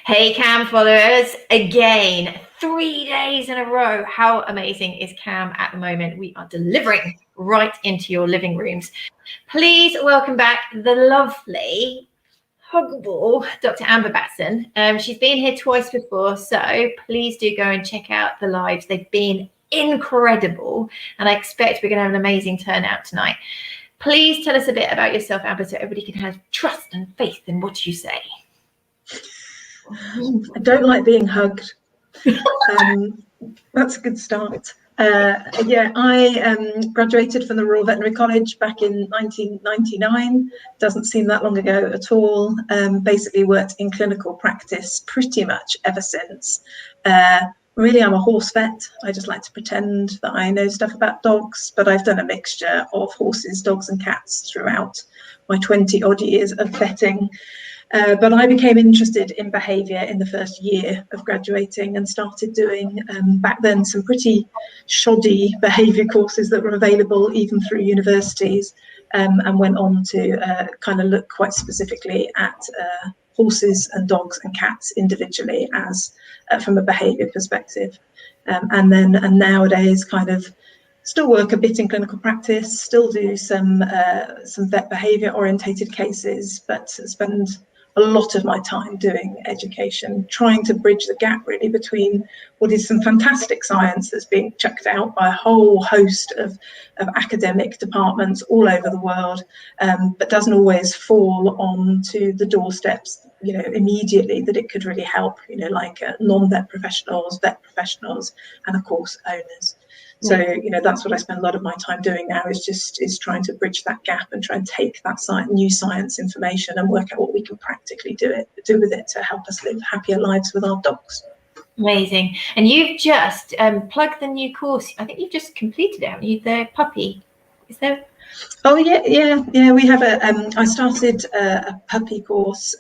Hey Cam followers, again, 3 days in a row. How amazing is Cam at the moment? We are delivering right into your living rooms. Please welcome back the lovely, huggable Dr. Amber Batson. She's been here twice before, so please do go and check out the lives. They've been incredible, and I expect we're going to have an amazing turnout tonight. Please tell us a bit about yourself, Amber, so everybody can have trust and faith in what you say. I don't like being hugged. That's a good start. Yeah, I graduated from the Royal Veterinary College back in 1999. Doesn't seem that long ago at all. Basically worked in clinical practice pretty much ever since. Really, I'm a horse vet. I just like to pretend that I know stuff about dogs, but I've done a mixture of horses, dogs and cats throughout my 20 odd years of vetting. But I became interested in behaviour in the first year of graduating and started doing back then some pretty shoddy behaviour courses that were available even through universities, and went on to kind of look quite specifically at horses and dogs and cats individually as from a behaviour perspective, and nowadays kind of still work a bit in clinical practice, still do some vet behaviour orientated cases, but spend a lot of my time doing education, trying to bridge the gap really between what is some fantastic science that's being chucked out by a whole host of academic departments all over the world, but doesn't always fall onto the doorsteps, immediately that it could really help, like non-vet professionals, vet professionals, and of course owners. So, that's what I spend a lot of my time doing now is trying to bridge that gap and try and take that new science information and work out what we can practically do with it to help us live happier lives with our dogs. Amazing. And you've just plugged the new course. I think you've just completed it, haven't you? The puppy. Is there? Oh, yeah. We have I started a puppy course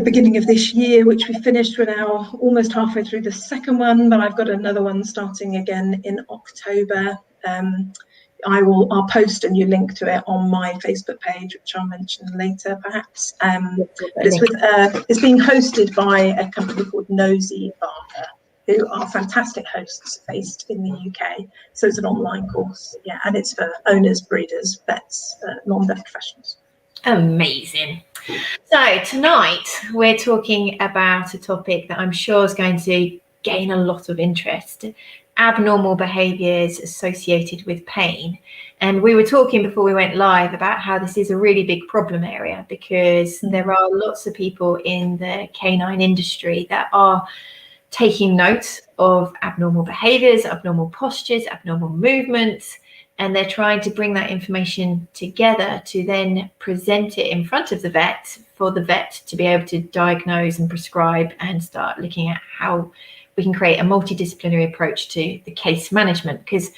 beginning of this year, which we finished. We're now almost halfway through the second one, but I've got another one starting again in October. I'll post a new link to it on my Facebook page, which I'll mention later perhaps. But it's being hosted by a company called Nosy Barker, who are fantastic hosts based in the UK. So it's an online course, and it's for owners, breeders, vets, non-vet professionals. Amazing. So tonight we're talking about a topic that I'm sure is going to gain a lot of interest: abnormal behaviours associated with pain. And we were talking before we went live about how this is a really big problem area, because there are lots of people in the canine industry that are taking note of abnormal behaviours, abnormal postures, abnormal movements, and they're trying to bring that information together to then present it in front of the vet for the vet to be able to diagnose and prescribe and start looking at how we can create a multidisciplinary approach to the case management. Because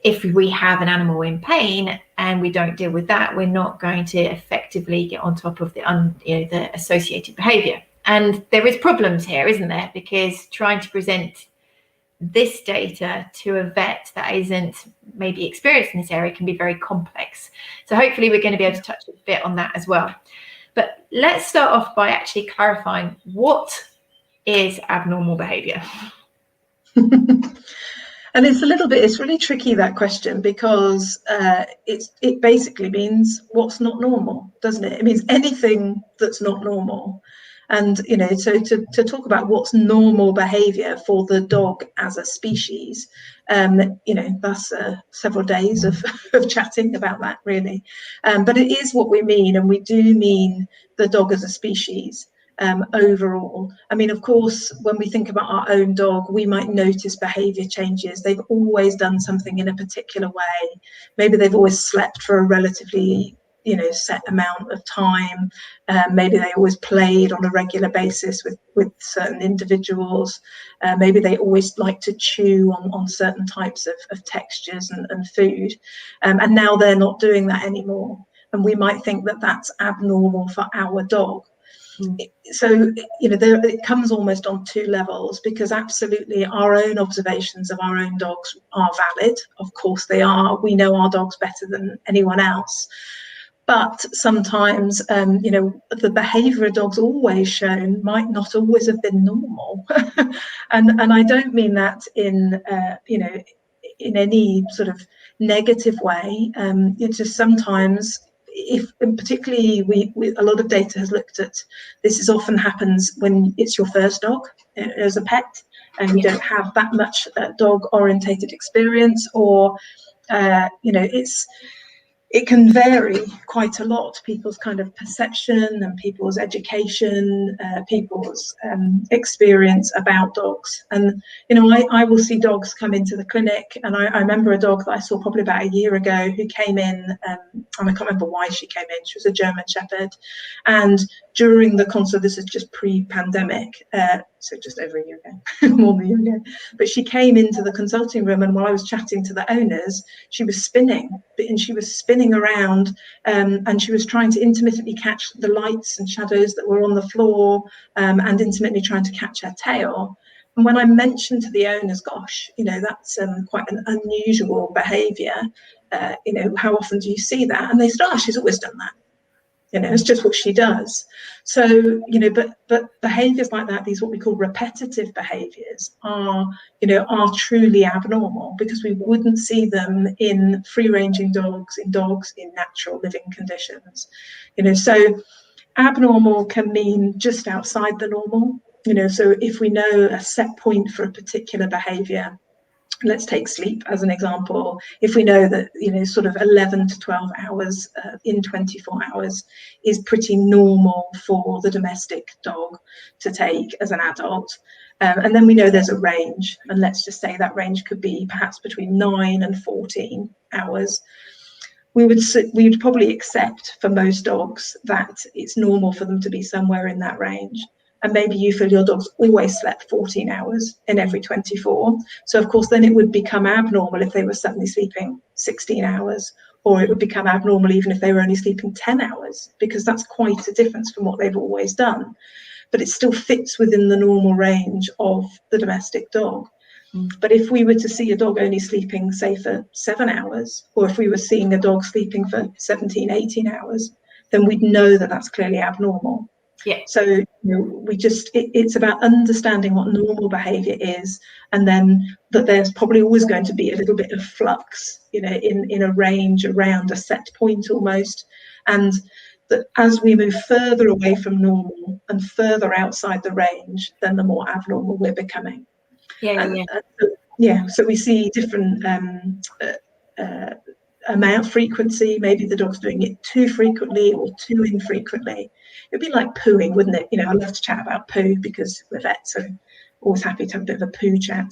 if we have an animal in pain and we don't deal with that, we're not going to effectively get on top of the associated behaviour. And there is problems here, isn't there? Because trying to present this data to a vet that isn't maybe experienced in this area can be very complex. So hopefully we're going to be able to touch a bit on that as well. But let's start off by actually clarifying what is abnormal behaviour. And it's really tricky, that question, because it basically means what's not normal, doesn't it? It means anything that's not normal. And, so to talk about what's normal behaviour for the dog as a species, that's several days of chatting about that, really. But it is what we mean, and we do mean the dog as a species overall. I mean, of course, when we think about our own dog, we might notice behaviour changes. They've always done something in a particular way. Maybe they've always slept for a relatively set amount of time. Maybe they always played on a regular basis with certain individuals. Maybe they always like to chew on certain types of textures and food. And now they're not doing that anymore. And we might think that that's abnormal for our dog. So, it comes almost on two levels, because absolutely our own observations of our own dogs are valid. Of course they are. We know our dogs better than anyone else. But sometimes, the behaviour of dogs always shown might not always have been normal. and I don't mean that in, in any sort of negative way. It's just sometimes, and particularly a lot of data has looked at, this is often happens when it's your first dog as a pet, and you don't have that much dog orientated experience, or it can vary quite a lot, people's kind of perception and people's education, people's experience about dogs. And, I will see dogs come into the clinic, and I remember a dog that I saw probably about a year ago who came in, and I can't remember why she came in. She was a German Shepherd. And during the consult, this is just pre-pandemic, so just over a year ago, more than a year ago, but she came into the consulting room, and while I was chatting to the owners, she was spinning, and she was spinning around, and she was trying to intermittently catch the lights and shadows that were on the floor, and intermittently trying to catch her tail. And when I mentioned to the owners, gosh, that's quite an unusual behaviour, how often do you see that? And they said, oh, she's always done that. It's just what she does. So, but behaviours like that, these what we call repetitive behaviours, are truly abnormal, because we wouldn't see them in free-ranging dogs, in natural living conditions. So abnormal can mean just outside the normal. So if we know a set point for a particular behaviour, let's take sleep as an example. If we know that, sort of 11 to 12 hours in 24 hours is pretty normal for the domestic dog to take as an adult, and then we know there's a range, and let's just say that range could be perhaps between 9 and 14 hours, we would probably accept for most dogs that it's normal for them to be somewhere in that range. And maybe you feel your dog's always slept 14 hours in every 24. So of course, then it would become abnormal if they were suddenly sleeping 16 hours, or it would become abnormal even if they were only sleeping 10 hours, because that's quite a difference from what they've always done. But it still fits within the normal range of the domestic dog. But if we were to see a dog only sleeping, say, for 7 hours, or if we were seeing a dog sleeping for 17, 18 hours, then we'd know that that's clearly abnormal. Yeah. So it's about understanding what normal behaviour is, and then that there's probably always going to be a little bit of flux, in a range around a set point almost, and that as we move further away from normal and further outside the range, then the more abnormal we're becoming. So we see different amount, frequency. Maybe the dog's doing it too frequently or too infrequently. It'd be like pooing, wouldn't it? I love to chat about poo because we're vets, so always happy to have a bit of a poo chat.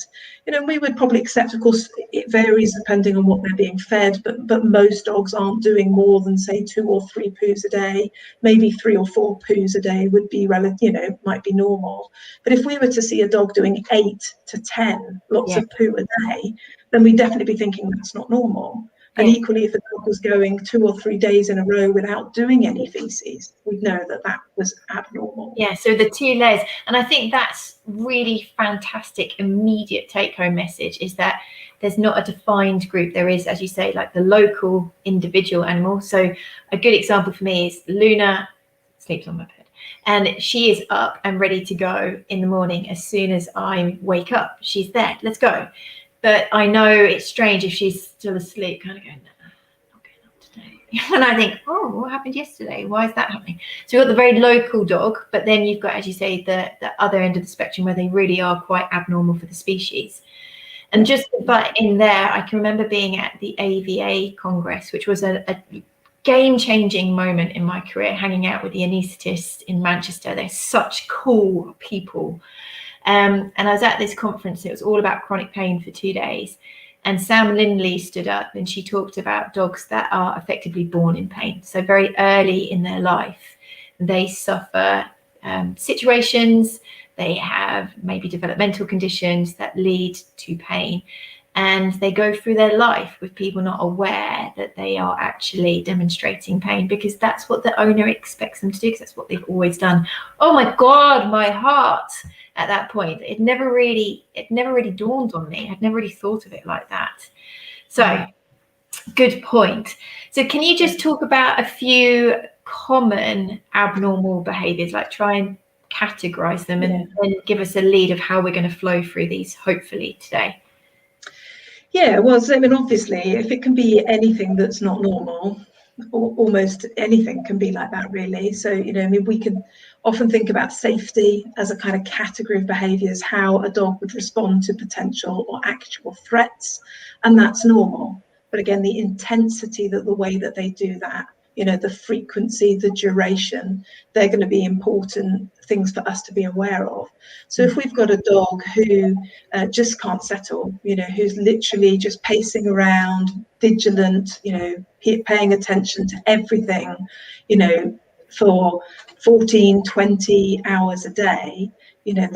We would probably accept, of course, it varies depending on what they're being fed, but most dogs aren't doing more than, say, 2 or 3 poos a day. Maybe 3 or 4 poos a day would be might be normal. But if we were to see a dog doing 8 to 10 lots of poo a day, then we'd definitely be thinking that's not normal. And equally, if a dog was going 2 or 3 days in a row without doing any feces, we'd know that that was abnormal. Yeah, so the 2 layers. And I think that's really fantastic, immediate take-home message, is that there's not a defined group. There is, as you say, like the local individual animal. So a good example for me is Luna sleeps on my bed, and she is up and ready to go in the morning. As soon as I wake up, she's there. Let's go. But I know it's strange if she's still asleep, kind of going, no, not getting up today. And I think, oh, what happened yesterday? Why is that happening? So you've got the very local dog, but then you've got, as you say, the other end of the spectrum where they really are quite abnormal for the species. And just but in there, I can remember being at the AVA Congress, which was a game-changing moment in my career, hanging out with the anaesthetists in Manchester. They're such cool people. And I was at this conference. It was all about chronic pain for 2 days. And Sam Lindley stood up and she talked about dogs that are effectively born in pain. So very early in their life, they suffer situations, they have maybe developmental conditions that lead to pain. And they go through their life with people not aware that they are actually demonstrating pain, because that's what the owner expects them to do, because that's what they've always done. Oh my God, my heart. At that point, it never really dawned on me. I'd never really thought of it like that. So Good point. So can you just talk about a few common abnormal behaviours, like try and categorise them and give us a lead of how we're going to flow through these, hopefully, today? Yeah, well, so, I mean, obviously, if it can be anything that's not normal, almost anything can be like that, really. So, you know, I mean, we can often think about safety as a kind of category of behaviours, how a dog would respond to potential or actual threats, and that's normal. But again, the intensity, that the way that they do that, you know, the frequency, the duration, they're going to be important things for us to be aware of. So if we've got a dog who just can't settle, you know, who's literally just pacing around, vigilant, you know, paying attention to everything, you know, for 14, 20 hours a day, you know,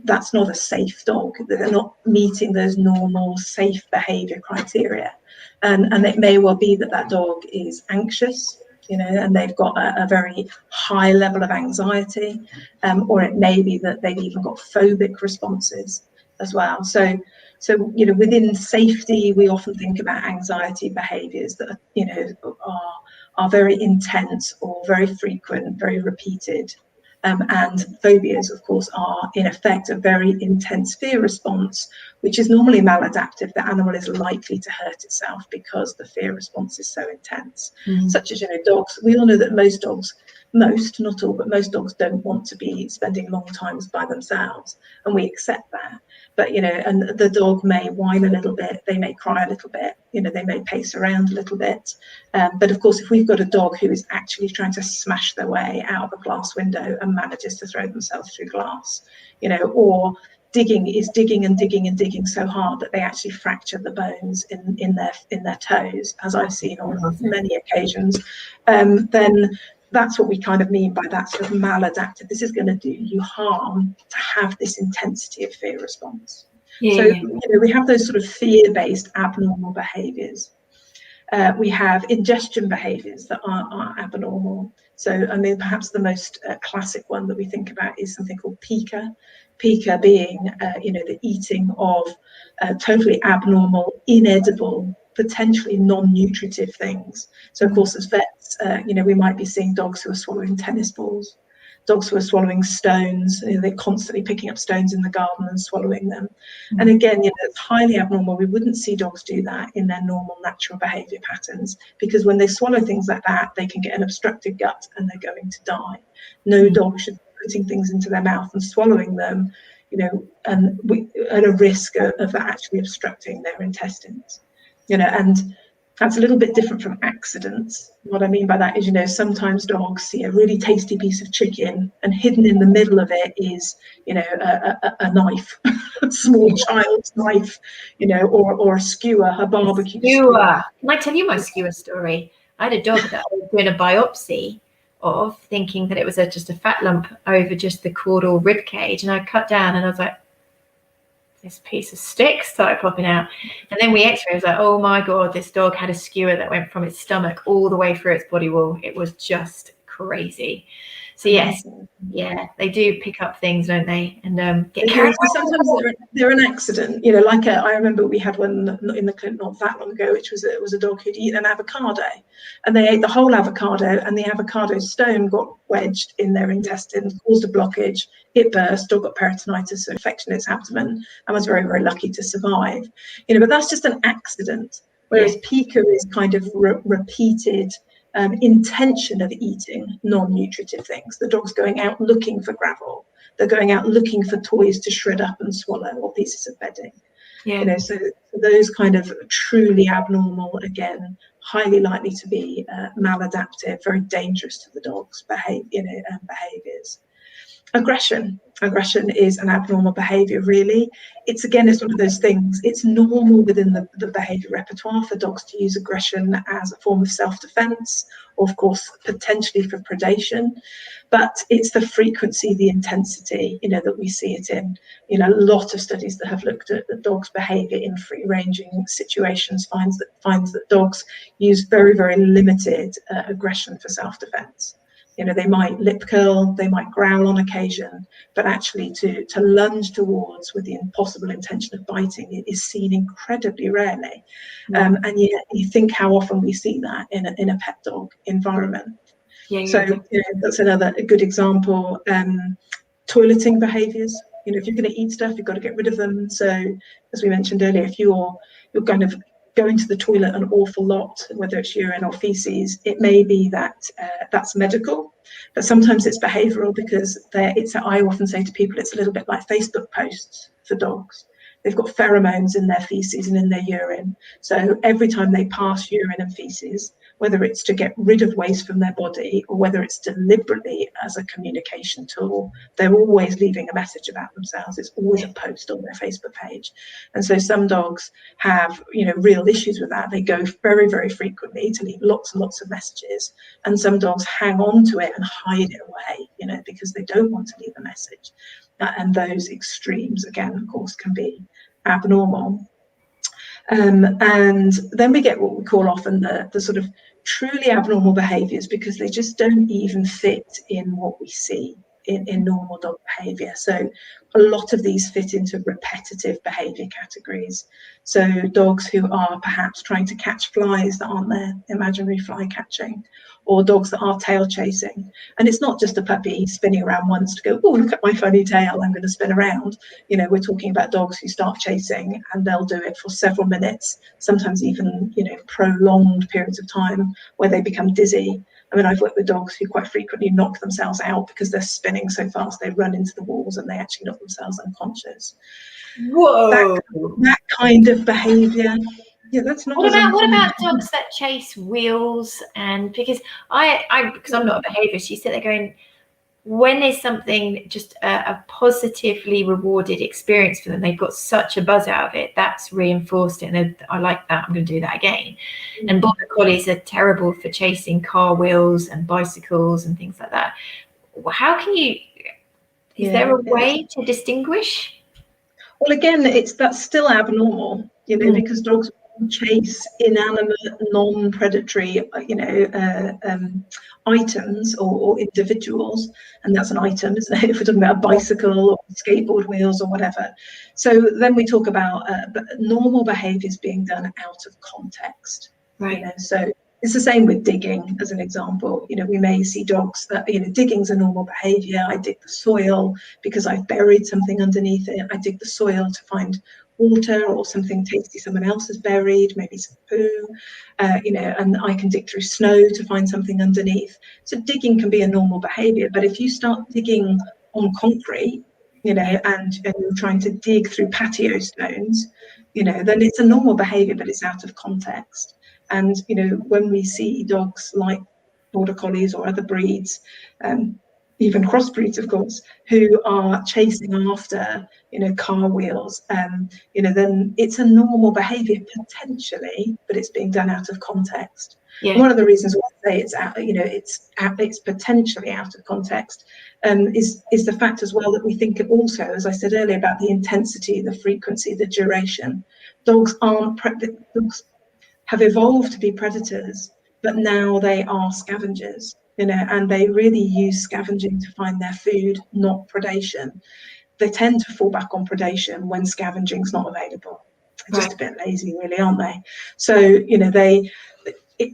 that's not a safe dog. They're not meeting those normal safe behaviour criteria. And it may well be that that dog is anxious, you know, and they've got a very high level of anxiety, or it may be that they've even got phobic responses as well. So you know, within safety, we often think about anxiety behaviours that, you know, are very intense or very frequent, very repeated. And phobias, of course, are in effect a very intense fear response, which is normally maladaptive. The animal is likely to hurt itself because the fear response is so intense. Such as, you know, dogs. We all know that most dogs, not all, but most dogs don't want to be spending long times by themselves, and we accept that. But, you know, and the dog may whine a little bit, they may cry a little bit, you know, they may pace around a little bit. But of course, if we've got a dog who is actually trying to smash their way out of a glass window and manages to throw themselves through glass, you know, or digging and digging so hard that they actually fracture the bones in their toes, as I've seen on many occasions, then that's what we kind of mean by that sort of maladaptive. This is going to do you harm to have this intensity of fear response. So, you know, we have those sort of fear-based abnormal behaviours. We have ingestion behaviours that are abnormal. So, I mean, perhaps the most classic one that we think about is something called pica. Pica being, you know, the eating of totally abnormal, inedible, potentially non-nutritive things. So, of course, as vets, you know, we might be seeing dogs who are swallowing tennis balls, dogs who are swallowing stones. You know, they're constantly picking up stones in the garden and swallowing them. And again, you know, it's highly abnormal. We wouldn't see dogs do that in their normal natural behaviour patterns, because when they swallow things like that, they can get an obstructed gut and they're going to die. No dog should be putting things into their mouth and swallowing them, you know, and at a risk of that actually obstructing their intestines, you know. And that's a little bit different from accidents. What I mean by that is, you know, sometimes dogs see a really tasty piece of chicken and hidden in the middle of it is, you know, a knife, a small child's knife, you know, or a skewer, a barbecue skewer. Can I tell you my skewer story? I had a dog that I was doing a biopsy of, thinking that it was just a fat lump over just the caudal rib cage, and I cut down and I was like, this piece of stick started popping out. And then we x-rayed. I was like, oh my God, this dog had a skewer that went from its stomach all the way through its body wall. It was just crazy. So yes, yeah, they do pick up things, don't they? And get carried away. Sometimes they're an accident, you know. Like I remember we had one in the clinic not that long ago, which was a dog who'd eaten an avocado, and they ate the whole avocado, and the avocado stone got wedged in their intestines, caused a blockage. It burst. Dog got peritonitis, so infection in its abdomen, and was very, very lucky to survive. You know, but that's just an accident. Whereas pica is kind of repeated. Intention of eating non-nutritive things. The dog's going out looking for gravel. They're going out looking for toys to shred up and swallow, or pieces of bedding. You know, so those kind of truly abnormal, again, highly likely to be maladaptive, very dangerous to the dog's behaviours. Aggression is an abnormal behaviour, really. It's one of those things. It's normal within the behaviour repertoire for dogs to use aggression as a form of self-defence, or of course potentially for predation. But it's the frequency, the intensity, you know, that we see it in. You know, a lot of studies that have looked at the dog's behaviour in free-ranging situations finds that dogs use very, very limited aggression for self-defence. You know, they might lip curl, they might growl on occasion, but actually to lunge towards with the impossible intention of biting, it is seen incredibly rarely. And yet you think how often we see that in a pet dog environment. So that's another good example. Toileting behaviours. You know, if you're going to eat stuff, you've got to get rid of them. So, as we mentioned earlier, if you're kind of going to the toilet an awful lot, whether it's urine or feces, it may be that that's medical, but sometimes it's behavioural, because I often say to people, it's a little bit like Facebook posts for dogs. They've got pheromones in their feces and in their urine. So every time they pass urine and feces, whether it's to get rid of waste from their body or whether it's deliberately as a communication tool, they're always leaving a message about themselves. It's always a post on their Facebook page. And so some dogs have, you know, real issues with that. They go very, very frequently to leave lots and lots of messages. And some dogs hang on to it and hide it away, you know, because they don't want to leave a message. And those extremes, again, of course, can be abnormal. And then we get what we call often the sort of truly abnormal behaviours, because they just don't even fit in what we see in normal dog behaviour. So a lot of these fit into repetitive behaviour categories. So dogs who are perhaps trying to catch flies that aren't there, imaginary fly catching, or dogs that are tail chasing. And it's not just a puppy spinning around once to go, oh, look at my funny tail, I'm going to spin around. You know, we're talking about dogs who start chasing and they'll do it for several minutes, sometimes even, you know, prolonged periods of time where they become dizzy. I mean, I've worked with dogs who quite frequently knock themselves out because they're spinning so fast they run into the walls and they actually knock themselves unconscious. Whoa! That kind of behaviour. Yeah, that's not. What about dogs that chase wheels? And because because I'm not a behaviourist, you sit there going, when is something just a positively rewarded experience for them, they've got such a buzz out of it, that's reinforced it, and I like that, I'm going to do that again. And border collies are terrible for chasing car wheels and bicycles and things like that. How can you, is there a way to distinguish? Well, again, that's still abnormal, you know, because dogs chase inanimate, non-predatory, you know, items or individuals, and that's an item, isn't it? If we're talking about a bicycle or skateboard wheels or whatever. So then we talk about normal behaviours being done out of context, right? You know, so it's the same with digging, as an example. You know, we may see dogs that, you know, digging's a normal behaviour. I dig the soil because I've buried something underneath it. I dig the soil to find water or something tasty someone else has buried, maybe some poo, you know, and I can dig through snow to find something underneath. So digging can be a normal behaviour, but if you start digging on concrete, you know, and you're trying to dig through patio stones, you know, then it's a normal behaviour, but it's out of context. And, you know, when we see dogs like border collies or other breeds, even crossbreeds, of course, who are chasing after, you know, car wheels, you know, then it's a normal behaviour potentially, but it's being done out of context. Yeah. One of the reasons why I say it's out, you know, it's potentially out of context, is the fact as well that we think also, as I said earlier, about the intensity, the frequency, the duration. Dogs have evolved to be predators, but now they are scavengers, you know, and they really use scavenging to find their food, not predation. They tend to fall back on predation when scavenging's not available. They're just a bit lazy, really, aren't they? So, you know,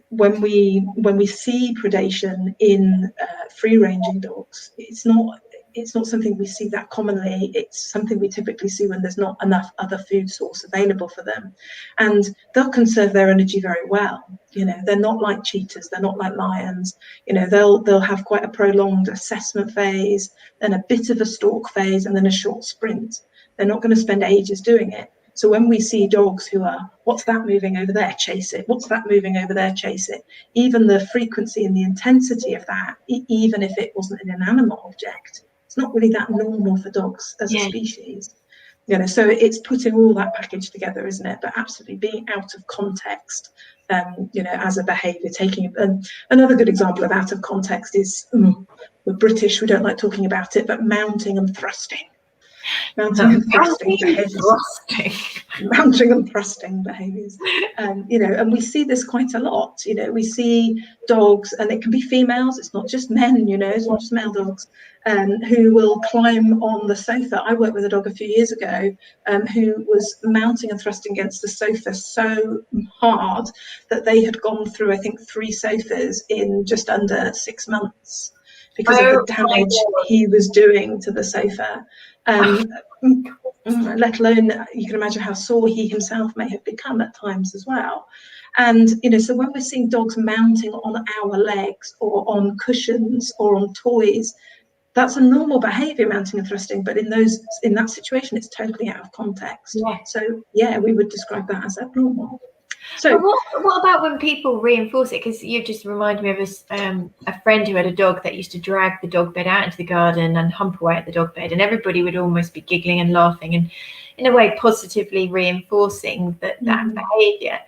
when we see predation in free-ranging dogs, it's not something we see that commonly. It's something we typically see when there's not enough other food source available for them, and they'll conserve their energy very well. You know, they're not like cheetahs, they're not like lions. You know, they'll have quite a prolonged assessment phase, then a bit of a stalk phase, and then a short sprint. They're not going to spend ages doing it. So when we see dogs who are, what's that moving over there, chase it, what's that moving over there, chase it, even the frequency and the intensity of that, even if it wasn't an animal object, it's not really that normal for dogs as a species. You know, so it's putting all that package together, isn't it? But absolutely being out of context, you know, as a behaviour, taking another good example of out of context is, we're British, we don't like talking about it, but mounting and thrusting. Mounting and thrusting Mounting and behaviours. Mounting and thrusting behaviours. You know, and we see this quite a lot. You know, we see dogs, and it can be females, it's not just men, you know, it's not just male dogs, who will climb on the sofa. I worked with a dog a few years ago who was mounting and thrusting against the sofa so hard that they had gone through, I think, 3 sofas in just under 6 months because of the damage he was doing to the sofa. Let alone, you can imagine how sore he himself may have become at times as well. And, you know, so when we're seeing dogs mounting on our legs or on cushions or on toys, that's a normal behaviour, mounting and thrusting, but in that situation, it's totally out of context. Yeah. So, yeah, we would describe that as abnormal. So what about when people reinforce it? Because you just reminded me of a friend who had a dog that used to drag the dog bed out into the garden and hump away at the dog bed, and everybody would almost be giggling and laughing and in a way positively reinforcing that behaviour.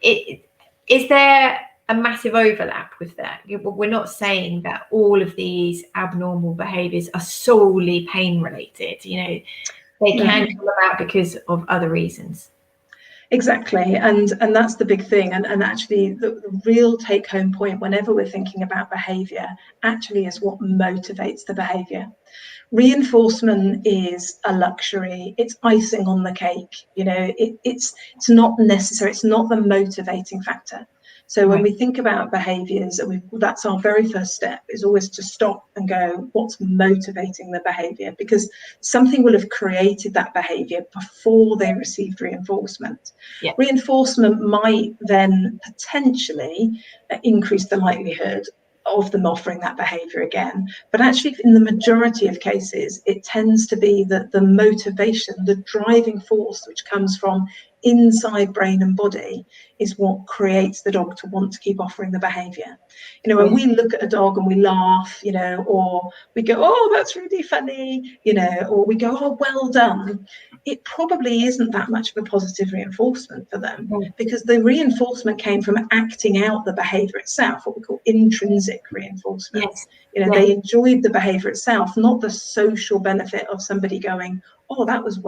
Is there a massive overlap with that? We're not saying that all of these abnormal behaviours are solely pain related. You know, they can come about because of other reasons. Exactly, and that's the big thing, and actually the real take-home point whenever we're thinking about behaviour actually is what motivates the behaviour. Reinforcement is a luxury, it's icing on the cake, you know, it's not necessary, it's not the motivating factor. So when we think about behaviours, that's our very first step, is always to stop and go, what's motivating the behaviour? Because something will have created that behaviour before they received reinforcement. Yeah. Reinforcement might then potentially increase the likelihood of them offering that behaviour again. But actually, in the majority of cases, it tends to be that the motivation, the driving force which comes from inside brain and body is what creates the dog to want to keep offering the behaviour. You know, when we look at a dog and we laugh, you know, or we go, oh, that's really funny, you know, or we go, oh, well done, it probably isn't that much of a positive reinforcement for them, because the reinforcement came from acting out the behaviour itself, what we call intrinsic reinforcement. Yes. You know, they enjoyed the behaviour itself, not the social benefit of somebody going, oh, that was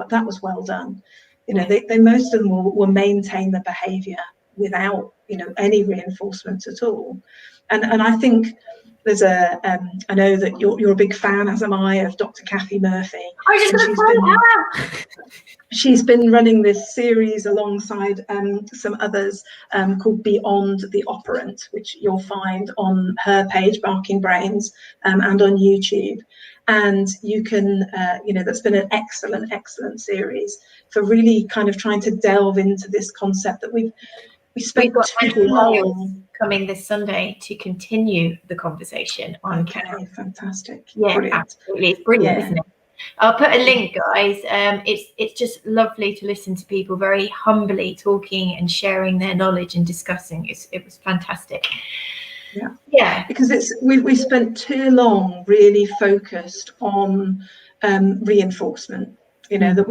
well done. You know, they most of them will maintain the behaviour without, you know, any reinforcement at all. And I think there's I know that you're a big fan, as am I, of Dr. Kathy Murphy. She's been running this series alongside some others called Beyond the Operant, which you'll find on her page, Barking Brains, and on YouTube. And you can, you know, that's been an excellent series for really kind of trying to delve into this concept that we've got too long coming this Sunday to continue the conversation on. Okay, fantastic. Yeah, brilliant. Absolutely, it's brilliant, isn't it? I'll put a link, guys. It's just lovely to listen to people very humbly talking and sharing their knowledge and discussing. It was fantastic. Yeah, because we spent too long really focused on reinforcement. You know, that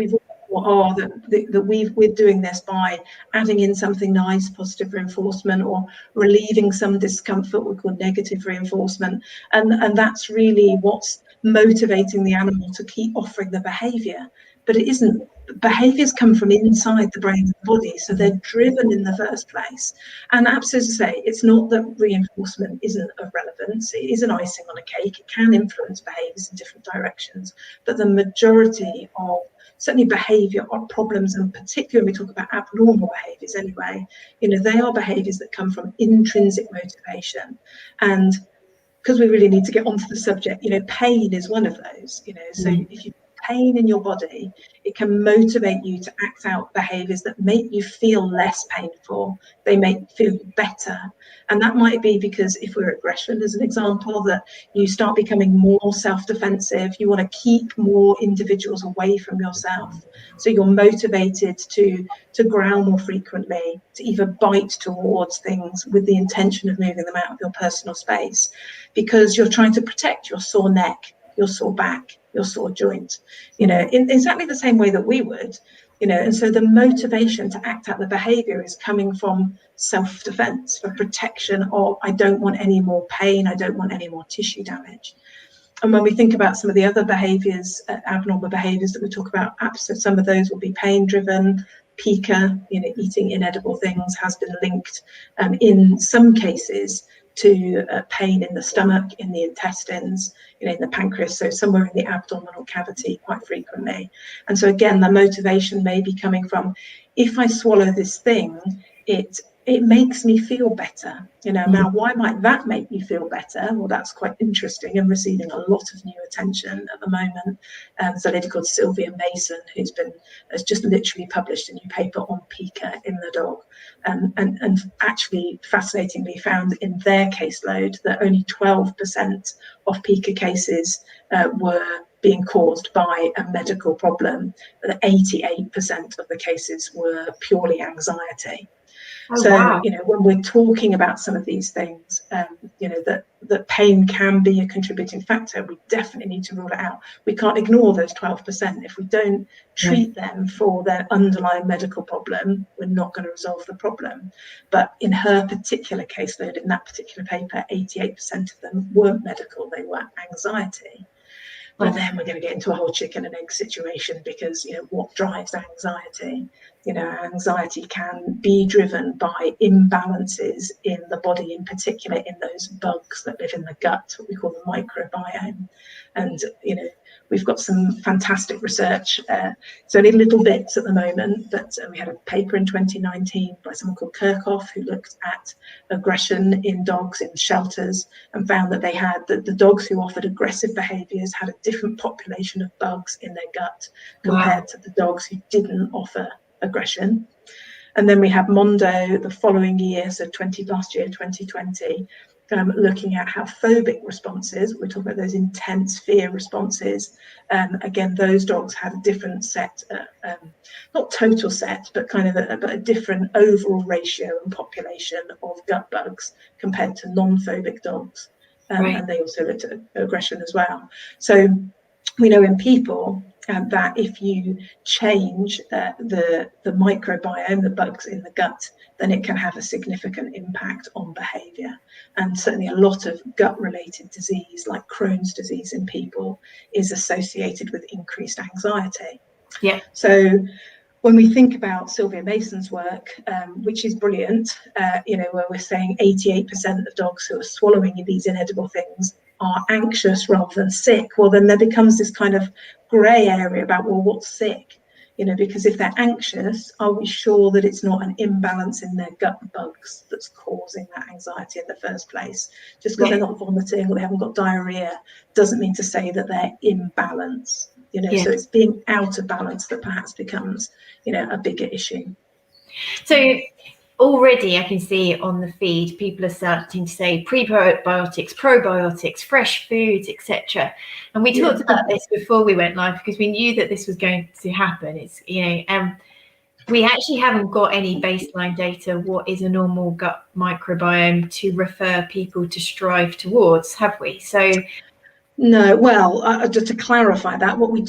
we're doing this by adding in something nice, positive reinforcement, or relieving some discomfort, we call negative reinforcement, and that's really what's motivating the animal to keep offering the behaviour. But it isn't. Behaviours come from inside the brain and the body, so they're driven in the first place. And absolutely say, it's not that reinforcement isn't of relevance, it is an icing on a cake, it can influence behaviours in different directions, but the majority of certainly behaviour or problems, and particularly when we talk about abnormal behaviours anyway, you know, they are behaviours that come from intrinsic motivation. And because we really need to get onto the subject, you know, pain is one of those, you know, so if you pain in your body, it can motivate you to act out behaviours that make you feel less painful, they make you feel better. And that might be because if we're aggression, as an example, that you start becoming more self-defensive, you want to keep more individuals away from yourself. So you're motivated to growl more frequently, to either bite towards things with the intention of moving them out of your personal space, because you're trying to protect your sore neck, your sore back, your sore joint, you know, in exactly the same way that we would, you know. And so the motivation to act out the behaviour is coming from self-defence, for protection of, I don't want any more pain, I don't want any more tissue damage. And when we think about some of the other behaviours, abnormal behaviours that we talk about, some of those will be pain-driven. Pica, eating inedible things, has been linked in some cases to pain in the stomach, in the intestines, in the pancreas, so somewhere in the abdominal cavity quite frequently. And so again, the motivation may be coming from, if I swallow this thing, it makes me feel better. Now why might that make me feel better? Well, that's quite interesting and receiving a lot of new attention at the moment. There's a lady called Sylvia Mason has just literally published a new paper on pica in the dog, and actually fascinatingly found in their caseload that only 12% of pica cases were being caused by a medical problem, but 88% of the cases were purely anxiety. Oh, so, wow. when we're talking about some of these things, that pain can be a contributing factor, we definitely need to rule it out. We can't ignore those 12%. If we don't treat them for their underlying medical problem, we're not going to resolve the problem. But in her particular caseload, in that particular paper, 88% of them weren't medical, they were anxiety. But then we're going to get into a whole chicken and egg situation, because what drives anxiety? Anxiety can be driven by imbalances in the body, in particular in those bugs that live in the gut, what we call the microbiome. And we've got some fantastic research. It's only little bits at the moment, but we had a paper in 2019 by someone called Kirchhoff, who looked at aggression in dogs in shelters and found that the dogs who offered aggressive behaviours had a different population of bugs in their gut compared to the dogs who didn't offer aggression. And then we had Mondo the following year, so last year, 2020, looking at how phobic responses, we're talking about those intense fear responses, again, those dogs had a different set, not total set, but kind of a different overall ratio and population of gut bugs compared to non-phobic dogs. And they also looked at aggression as well. So we know in people that if you change the microbiome, the bugs in the gut, then it can have a significant impact on behaviour. And certainly a lot of gut-related disease, like Crohn's disease in people, is associated with increased anxiety. Yeah. So when we think about Sylvia Mason's work, which is brilliant, where we're saying 88% of dogs who are swallowing these inedible things are anxious rather than sick, well, then there becomes this kind of grey area about, well, what's sick? Because if they're anxious, are we sure that it's not an imbalance in their gut bugs that's causing that anxiety in the first place? Just because they're not vomiting or they haven't got diarrhea doesn't mean to say that they're imbalanced. So it's being out of balance that perhaps becomes, a bigger issue. So already I can see on the feed, people are starting to say prebiotics, probiotics, fresh foods, etc. And we talked about this before we went live, because we knew that this was going to happen. It's, we actually haven't got any baseline data. What is a normal gut microbiome to refer people to strive towards, have we? So no, well, just to clarify that, what we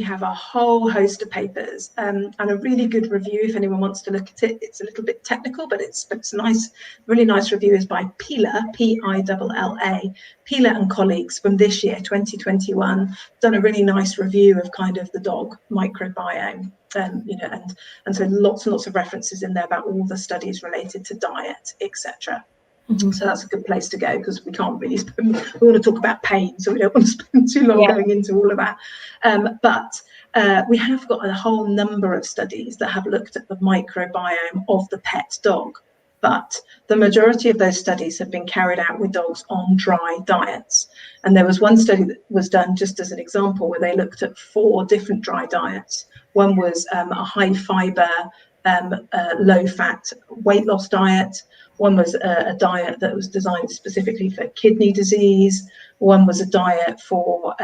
have a whole host of papers and a really good review if anyone wants to look at it. It's a little bit technical, but it's nice, really nice review is by Pilla, P-I-L-L-A, Pilla and colleagues from this year, 2021, done a really nice review of kind of the dog microbiome. And so lots and lots of references in there about all the studies related to diet, etc. So that's a good place to go, because we can't really we want to talk about pain, so we don't want to spend too long going into all of that. But we have got a whole number of studies that have looked at the microbiome of the pet dog. But the majority of those studies have been carried out with dogs on dry diets. And there was one study that was done, just as an example, where they looked at 4 different dry diets. One was a high fibre, low fat weight loss diet. One was a diet that was designed specifically for kidney disease. One was a diet for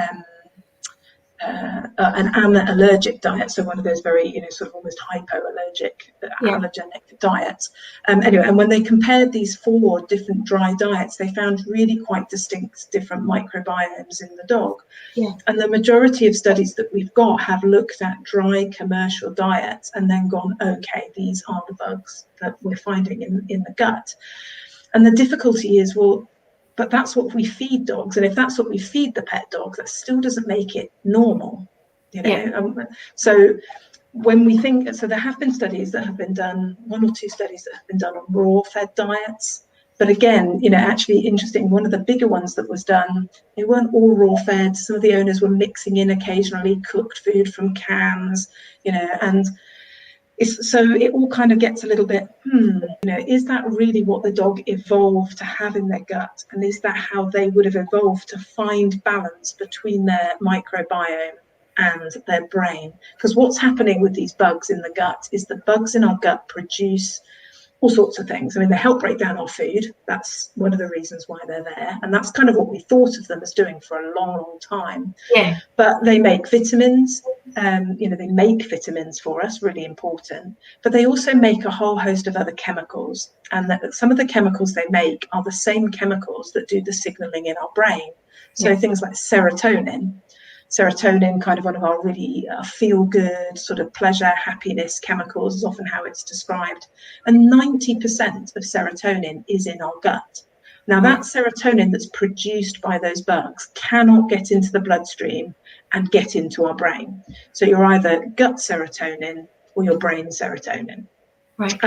an allergic diet, so one of those very, sort of almost hypoallergic, allergenic diets. Anyway, and when they compared these 4 different dry diets, they found really quite distinct different microbiomes in the dog. And the majority of studies that we've got have looked at dry commercial diets and then gone, okay, these are the bugs that we're finding in the gut. And the difficulty is, well, but that's what we feed dogs, and if that's what we feed the pet dog, that still doesn't make it normal, you know. Yeah. So when we think, so there have been studies that have been done, 1 or 2 studies that have been done on raw fed diets, but again, you know, actually interesting, one of the bigger ones that was done, they weren't all raw fed. Some of the owners were mixing in occasionally cooked food from cans, you know, and so it all kind of gets a little bit, you know, is that really what the dog evolved to have in their gut? And is that how they would have evolved to find balance between their microbiome and their brain? Because what's happening with these bugs in the gut is the bugs in our gut produce all sorts of things. I mean, they help break down our food. That's one of the reasons why they're there. And that's kind of what we thought of them as doing for a long, long time. Yeah. But they make vitamins. You know, they make vitamins for us, really important. But they also make a whole host of other chemicals. And that some of the chemicals they make are the same chemicals that do the signaling in our brain. So things like serotonin. Serotonin, kind of one of our really feel-good sort of pleasure, happiness chemicals, is often how it's described. And 90% of serotonin is in our gut. Now, that serotonin that's produced by those bugs cannot get into the bloodstream and get into our brain. So you're either gut serotonin or your brain serotonin. Right.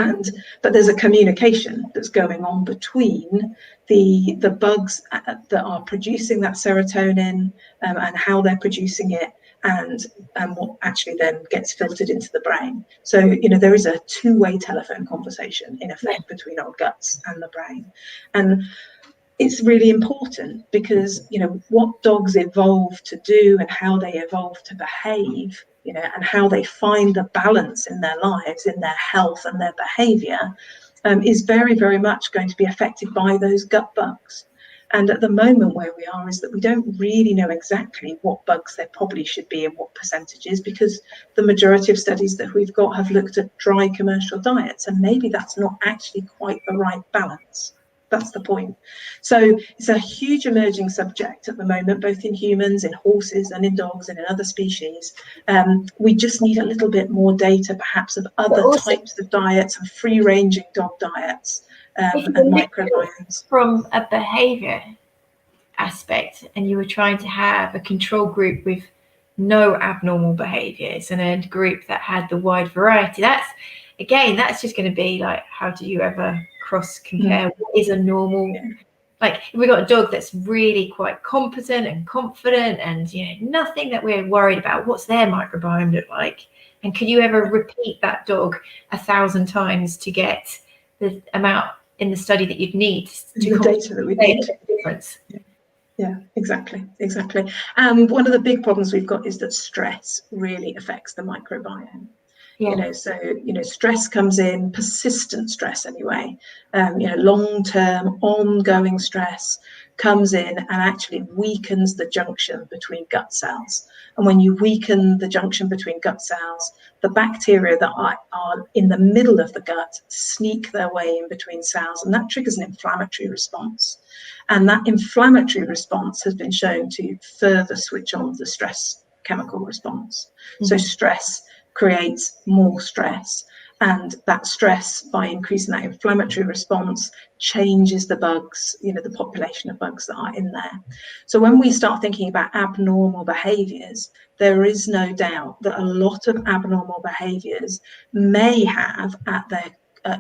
But there's a communication that's going on between the bugs that are producing that serotonin and how they're producing it, and what actually then gets filtered into the brain. So, you know, there is a two-way telephone conversation in effect between our guts and the brain. And it's really important because, you know, what dogs evolve to do and how they evolve to behave, you know, and how they find the balance in their lives, in their health and their behaviour, is very, very much going to be affected by those gut bugs. And at the moment where we are is that we don't really know exactly what bugs there probably should be and what percentages, because the majority of studies that we've got have looked at dry commercial diets, and maybe that's not actually quite the right balance. That's the point. So it's a huge emerging subject at the moment, both in humans, in horses and in dogs and in other species. We just need a little bit more data, perhaps, of other types of diets and free-ranging dog diets and microbiomes. From a behaviour aspect, and you were trying to have a control group with no abnormal behaviours and a group that had the wide variety, that's just going to be like, how do you ever cross compare what is a normal, like if we got a dog that's really quite competent and confident and, you know, nothing that we're worried about, what's their microbiome look like? And could you ever repeat that dog 1,000 times to get the amount in the study that you'd need to the data that we need? Difference. Yeah, exactly. And one of the big problems we've got is that stress really affects the microbiome. You know, so, you know, stress comes in, persistent stress anyway, you know, long-term ongoing stress comes in and actually weakens the junction between gut cells. And when you weaken the junction between gut cells, the bacteria that are in the middle of the gut sneak their way in between cells, and that triggers an inflammatory response. And that inflammatory response has been shown to further switch on the stress chemical response. So stress creates more stress, and that stress, by increasing that inflammatory response, changes the bugs, you know, the population of bugs that are in there. So when we start thinking about abnormal behaviours, there is no doubt that a lot of abnormal behaviours may have at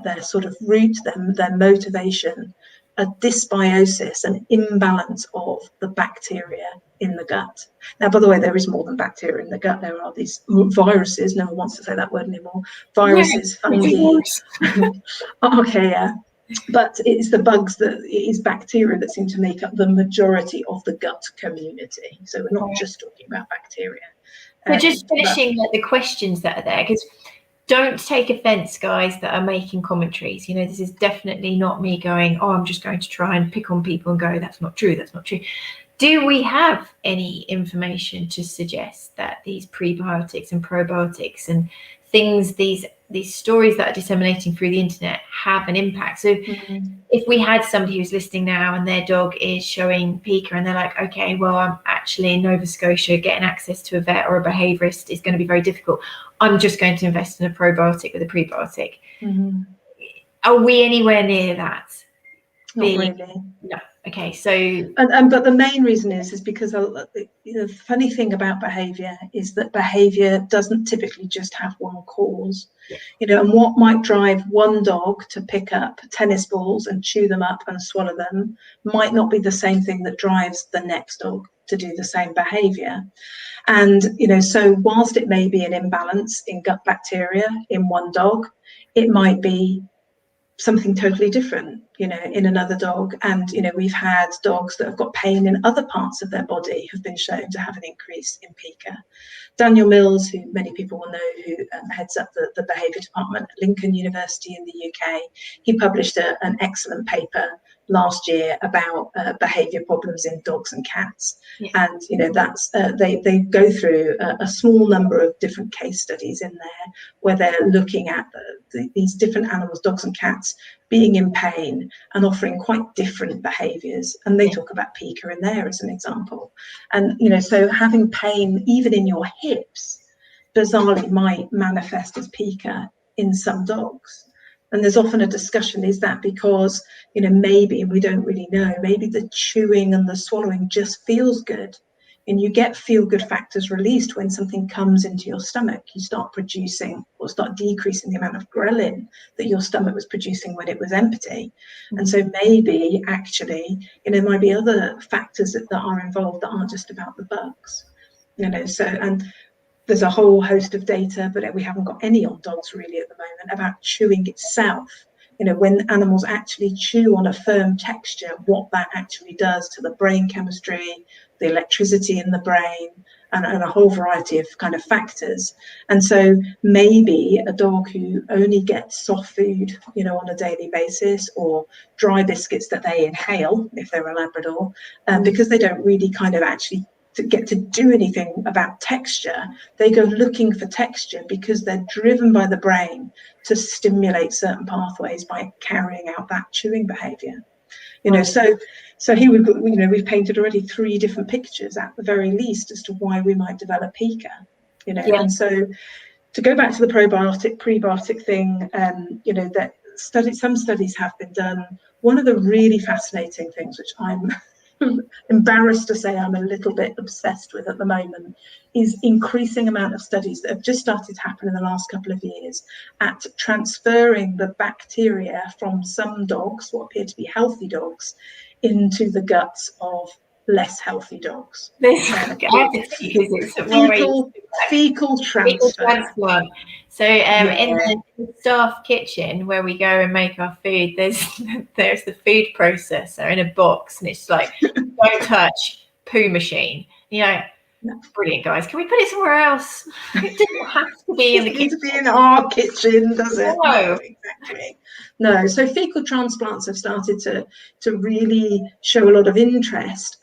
their sort of root, their motivation, a dysbiosis, an imbalance of the bacteria in the gut. Now, by the way, there is more than bacteria in the gut. There are these viruses. No one wants to say that word anymore. Viruses, fungi. Okay, yeah. But it's the bugs, it is bacteria that seem to make up the majority of the gut community. So we're not just talking about bacteria. We're just finishing the questions that are there, because don't take offense, guys, that are making commentaries. You know, this is definitely not me going, oh, I'm just going to try and pick on people and go, that's not true, that's not true. Do we have any information to suggest that these prebiotics and probiotics and things, these stories that are disseminating through the internet have an impact? So if we had somebody who's listening now and their dog is showing pica and they're like, okay, well, I'm actually in Nova Scotia, getting access to a vet or a behaviourist is going to be very difficult. I'm just going to invest in a probiotic with a prebiotic. Are we anywhere near that? Not really. No. Okay, so but the main reason is because the funny thing about behaviour is that behaviour doesn't typically just have one cause. Yeah. And what might drive one dog to pick up tennis balls and chew them up and swallow them might not be the same thing that drives the next dog to do the same behaviour. And so whilst it may be an imbalance in gut bacteria in one dog, it might be something totally different, in another dog. And, we've had dogs that have got pain in other parts of their body have been shown to have an increase in pica. Daniel Mills, who many people will know, who heads up the behaviour department at Lincoln University in the UK, he published an excellent paper last year about behaviour problems in dogs and cats. Yeah. And that's they go through a small number of different case studies in there where they're looking at these different animals, dogs and cats, being in pain and offering quite different behaviours. And they talk about pica in there as an example. And so having pain even in your hips bizarrely might manifest as pica in some dogs. And there's often a discussion, is that because, maybe, and we don't really know, maybe the chewing and the swallowing just feels good. And you get feel-good factors released when something comes into your stomach. You start producing or start decreasing the amount of ghrelin that your stomach was producing when it was empty. Mm-hmm. And so maybe, actually, there might be other factors that are involved that aren't just about the bugs. So, and there's a whole host of data, but we haven't got any on dogs really at the moment, about chewing itself. When animals actually chew on a firm texture, what that actually does to the brain chemistry, the electricity in the brain, and a whole variety of kind of factors. And so maybe a dog who only gets soft food, on a daily basis, or dry biscuits that they inhale, if they're a Labrador, because they don't really kind of actually to get to do anything about texture, they go looking for texture because they're driven by the brain to stimulate certain pathways by carrying out that chewing behaviour. So here we've painted already 3 different pictures at the very least as to why we might develop pica. And so to go back to the prebiotic thing, that some studies have been done. One of the really fascinating things, which I'm embarrassed to say I'm a little bit obsessed with at the moment, is increasing amount of studies that have just started to happen in the last couple of years at transferring the bacteria from some dogs, what appear to be healthy dogs, into the guts of less healthy dogs. Fecal transplant. So in the staff kitchen where we go and make our food, there's the food processor in a box, and it's like, don't touch, poo machine. Brilliant, guys. Can we put it somewhere else? It doesn't have to be in the kitchen. It needs to be in our kitchen, does it? No, exactly. No. So fecal transplants have started to really show a lot of interest,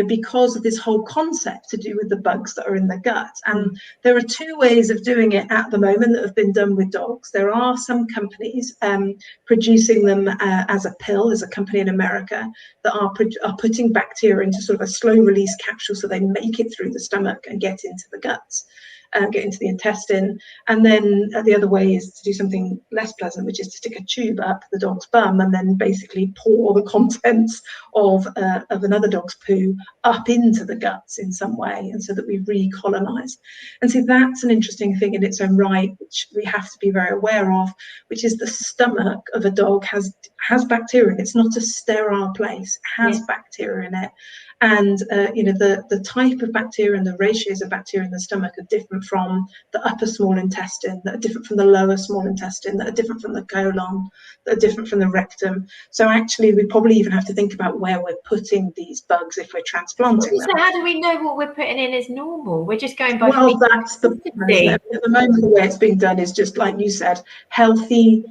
because of this whole concept to do with the bugs that are in the gut. And there are 2 ways of doing it at the moment that have been done with dogs. There are some companies producing them as a pill. There's a company in America that are putting bacteria into sort of a slow release capsule, so they make it through the stomach and get into the guts. Get into the intestine. And then the other way is to do something less pleasant, which is to stick a tube up the dog's bum and then basically pour the contents of another dog's poo up into the guts in some way, and so that we recolonize. And so that's an interesting thing in its own right, which we have to be very aware of, which is the stomach of a dog has bacteria. It's not a sterile place. It has bacteria in it. And the type of bacteria and the ratios of bacteria in the stomach are different from the upper small intestine, that are different from the lower small intestine, that are different from the colon, that are different from the rectum. So actually, we probably even have to think about where we're putting these bugs if we're transplanting them. So how do we know what we're putting in is normal? We're just going by. Well, that's the problem. At the moment, the way it's being done is just like you said, healthy,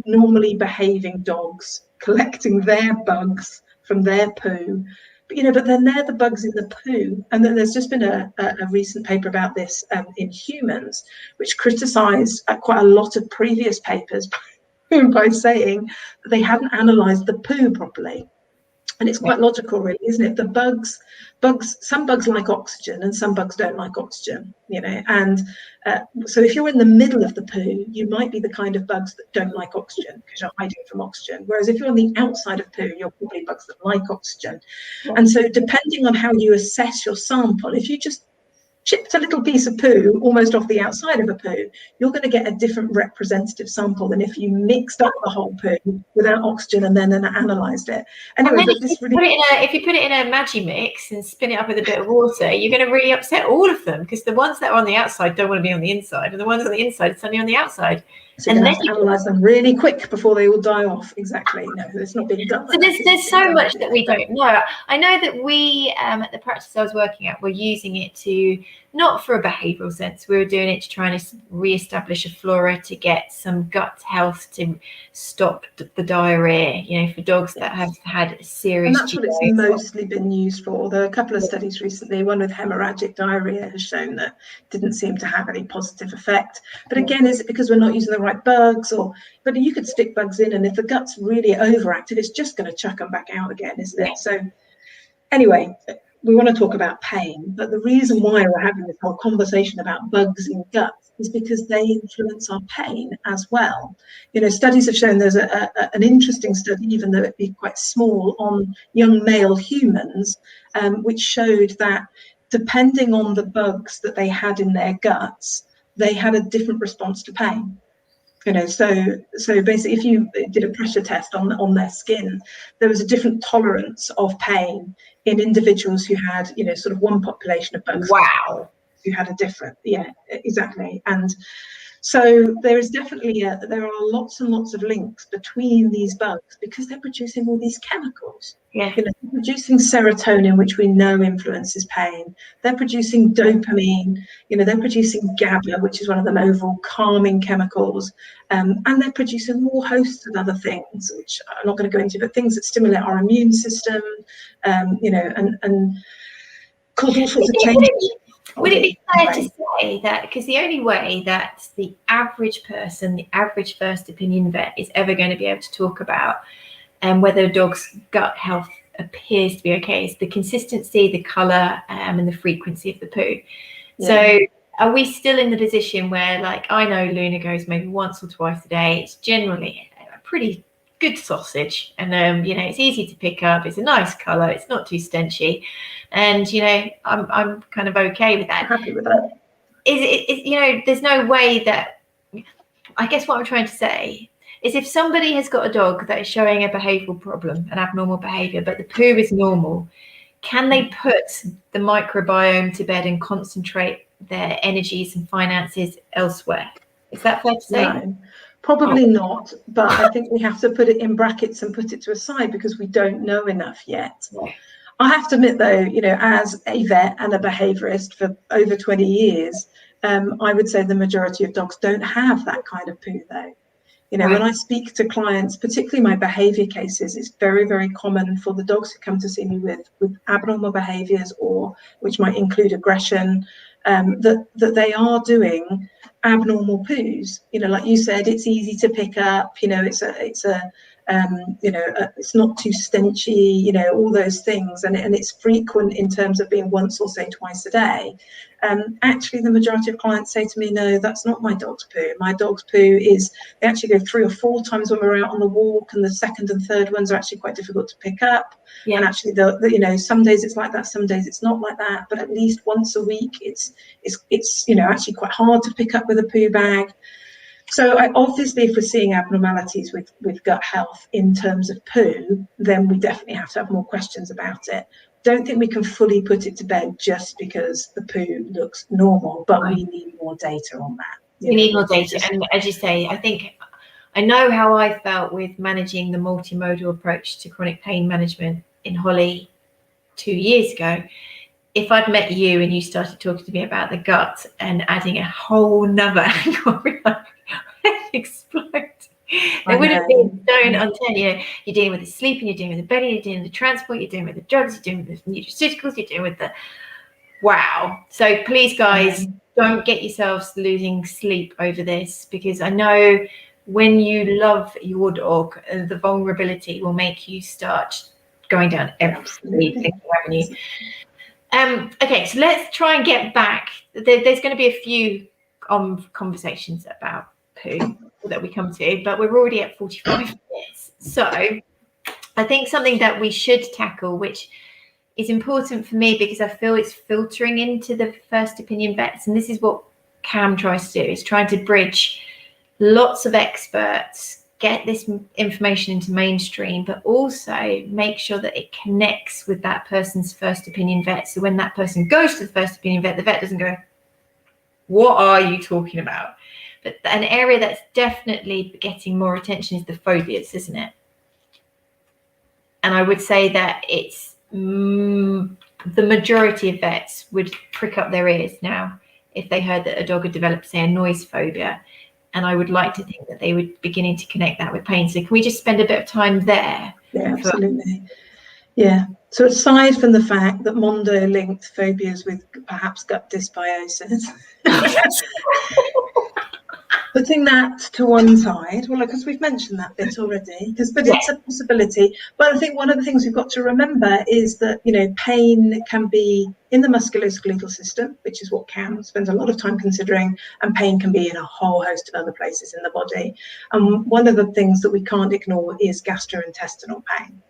normally behaving dogs collecting their bugs from their poo. But then they're the bugs in the poo. And then there's just been a recent paper about this in humans, which criticised quite a lot of previous papers by saying that they hadn't analysed the poo properly. And it's quite logical, really, isn't it? Some bugs like oxygen and some bugs don't like oxygen, and so if you're in the middle of the poo, you might be the kind of bugs that don't like oxygen because you're hiding from oxygen. Whereas if you're on the outside of poo, you're probably bugs that like oxygen. And so depending on how you assess your sample, if you just chipped a little piece of poo almost off the outside of a poo, you're going to get a different representative sample than if you mixed up the whole poo without oxygen and then analysed it. Anyway, but this really... if you put it in a Maggi mix and spin it up with a bit of water, you're going to really upset all of them, because the ones that are on the outside don't want to be on the inside, and the ones on the inside are suddenly on the outside. So you have to analyse them really quick before they all die off. Exactly. No, it's not being done. So there's so much that we don't know. I know that we, at the practice I was working at, were using it to, not for a behavioural sense, we were doing it to try and re-establish a flora to get some gut health, to stop the diarrhea, for dogs that have had serious... And that's what it's mostly been used for. There are a couple of studies recently, one with hemorrhagic diarrhea has shown that didn't seem to have any positive effect. But again, is it because we're not using the right bugs? But you could stick bugs in, and if the gut's really overactive, it's just going to chuck them back out again, isn't it? So anyway, we want to talk about pain, but the reason why we're having this whole conversation about bugs in guts is because they influence our pain as well. Studies have shown, there's an interesting study, even though it be quite small, on young male humans, which showed that depending on the bugs that they had in their guts, they had a different response to pain. So basically, if you did a pressure test on their skin, there was a different tolerance of pain in individuals who had, sort of one population of bugs. Wow. Who had a different, exactly. And so there is definitely there are lots and lots of links between these bugs, because they're producing all these chemicals. Yeah. They're producing serotonin, which we know influences pain. They're producing dopamine. They're producing GABA, which is one of the overall calming chemicals. And they're producing a whole host of other things, which I'm not going to go into, but things that stimulate our immune system, and cause all sorts of changes. Would it be fair to say that, because the only way that the average person, the average first opinion vet, is ever going to be able to talk about whether a dog's gut health appears to be okay is the consistency, the colour, and the frequency of the poo. Yeah. So are we still in the position where, like, I know Luna goes maybe once or twice a day. It's generally a pretty good sausage, and it's easy to pick up, it's a nice colour, it's not too stenchy, and I'm kind of okay with that. Happy with that. There's no way that, I guess what I'm trying to say is, if somebody has got a dog that is showing a behavioural problem, an abnormal behaviour, but the poo is normal, can they put the microbiome to bed and concentrate their energies and finances elsewhere? Is that fair to say? No. Probably not, but I think we have to put it in brackets and put it to a side, because we don't know enough yet. Yeah. I have to admit, though, as a vet and a behaviourist for over 20 years, I would say the majority of dogs don't have that kind of poo, though. Right. When I speak to clients, particularly my behaviour cases, it's very, very common for the dogs who come to see me with abnormal behaviours, or which might include aggression, that they are doing abnormal poos. Like you said, it's easy to pick up. It's not too stenchy. All those things, and it's frequent in terms of being once or say twice a day. Actually, the majority of clients say to me, no, that's not my dog's poo. My dog's poo is, they actually go 3 or 4 times when we're out on the walk, and the second and third ones are actually quite difficult to pick up. Yeah. And actually, some days it's like that, some days it's not like that, but at least once a week it's actually quite hard to pick up with a poo bag. So obviously, if we're seeing abnormalities with gut health in terms of poo, then we definitely have to have more questions about it. Don't think we can fully put it to bed just because the poo looks normal, but we need more data on that. We need more data. And as you say, I know how I felt with managing the multimodal approach to chronic pain management in Holly 2 years ago. If I'd met you and you started talking to me about the gut and adding a whole nother angle, I'd explode. There would have been stone unturned. You're dealing with the sleeping, you're dealing with the bedding, you're dealing with the transport, you're dealing with the drugs, you're dealing with the nutraceuticals, you're dealing with the wow. So please, guys, don't get yourselves losing sleep over this, because I know when you love your dog, the vulnerability will make you start going down every single avenue. Okay, so let's try and get back. There's going to be a few conversations about poo that we come to, but we're already at 45 minutes. So I think something that we should tackle, which is important for me because I feel it's filtering into the first opinion vets, and this is what Cam tries to do, is trying to bridge lots of experts, get this information into mainstream, but also make sure that it connects with that person's first opinion vet. So when that person goes to the first opinion vet, the vet doesn't go, "What are you talking about?" But an area that's definitely getting more attention is the phobias, isn't it? And I would say that it's the majority of vets would prick up their ears now if they heard that a dog had developed, say, a noise phobia. And I would like to think that they would beginning to connect that with pain. So can we just spend a bit of time there? Yeah, absolutely. Yeah. So aside from the fact that Mondo linked phobias with perhaps gut dysbiosis, putting that to one side, well, because we've mentioned that bit already, but it's a possibility. But I think one of the things we've got to remember is that, you know, pain can be in the musculoskeletal system, which is what Cam spends a lot of time considering, and pain can be in a whole host of other places in the body. And one of the things that we can't ignore is gastrointestinal pain,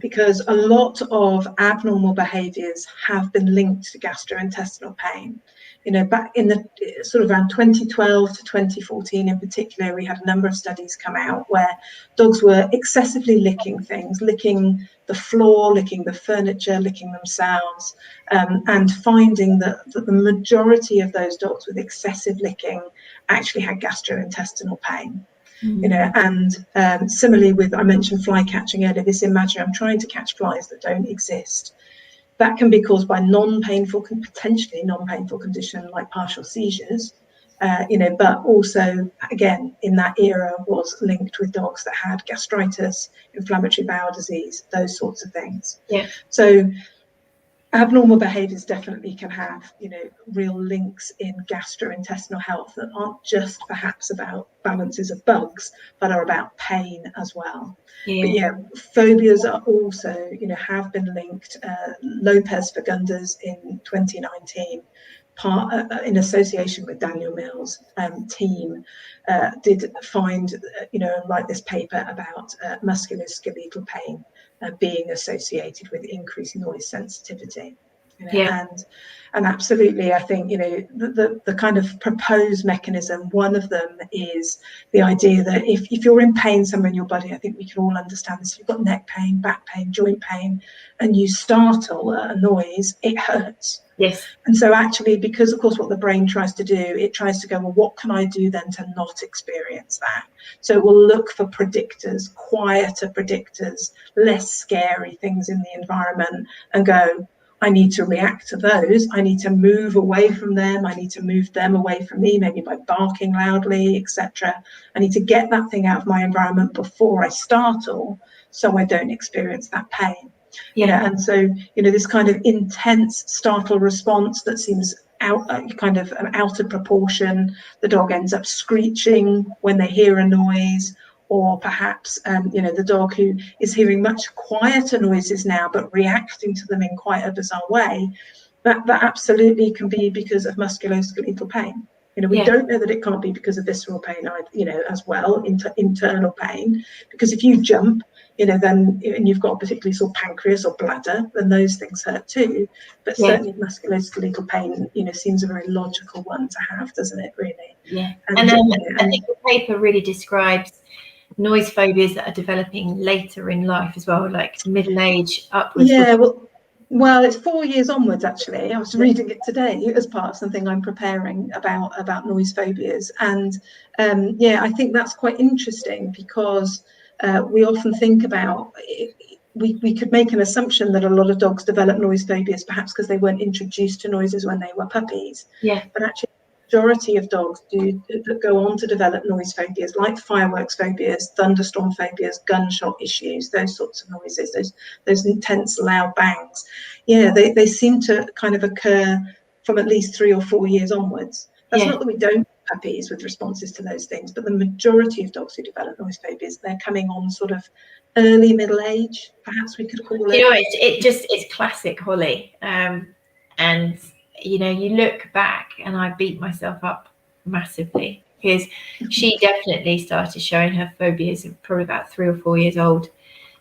because a lot of abnormal behaviours have been linked to gastrointestinal pain. You know, back in the sort of around 2012 to 2014 in particular, we had a number of studies come out where dogs were excessively licking things, licking the floor, licking the furniture, licking themselves, and finding that the majority of those dogs with excessive licking actually had gastrointestinal pain. You know, and similarly with, I mentioned fly catching earlier, this imaginary, I'm trying to catch flies that don't exist. That can be caused by potentially non-painful condition like partial seizures, you know, but also, again, in that era was linked with dogs that had gastritis, inflammatory bowel disease, those sorts of things. Yeah. So abnormal behaviours definitely can have, you know, real links in gastrointestinal health that aren't just perhaps about balances of bugs, but are about pain as well. Yeah. But yeah, phobias are also, you know, have been linked. Lopez Fagundes in 2019, in association with Daniel Mills' team, did find, you know, and write this paper about musculoskeletal pain being associated with increased noise sensitivity. You know, yeah. And absolutely, I think, you know, the kind of proposed mechanism, one of them is the idea that if you're in pain somewhere in your body, I think we can all understand this. If you've got neck pain, back pain, joint pain, and you startle at a noise, it hurts. Yes. And so actually, because of course what the brain tries to do, it tries to go, well, what can I do then to not experience that? So it will look for predictors, quieter predictors, less scary things in the environment, and go, I need to react to those. I need to move away from them. I need to move them away from me, maybe by barking loudly, etc. I need to get that thing out of my environment before I startle, so I don't experience that pain. Yeah. You know, and so, you know, this kind of intense startle response that seems out of proportion. The dog ends up screeching when they hear a noise, or perhaps, you know, the dog who is hearing much quieter noises now, but reacting to them in quite a bizarre way. That absolutely can be because of musculoskeletal pain. You know, we don't know that it can't be because of visceral pain, you know, as well, internal pain. Because if you jump, you know, then, and you've got a particularly sore pancreas or bladder, then those things hurt too. But certainly musculoskeletal pain, you know, seems a very logical one to have, doesn't it, really? Yeah. And I think the paper really describes noise phobias that are developing later in life as well, like middle age upwards. Yeah, well, it's 4 years onwards, actually. I was reading it today as part of something I'm preparing about noise phobias. And yeah, I think that's quite interesting, because we often think about, we could make an assumption that a lot of dogs develop noise phobias perhaps because they weren't introduced to noises when they were puppies. Yeah. But actually, the majority of dogs that go on to develop noise phobias, like fireworks phobias, thunderstorm phobias, gunshot issues, those sorts of noises, those intense loud bangs. Yeah, they seem to kind of occur from at least 3 or 4 years onwards. That's not that we don't puppies with responses to those things, but the majority of dogs who develop noise phobias, they're coming on sort of early middle age, perhaps we could call it. You know, it's classic Holly. And you know, you look back, and I beat myself up massively because she definitely started showing her phobias probably about 3 or 4 years old,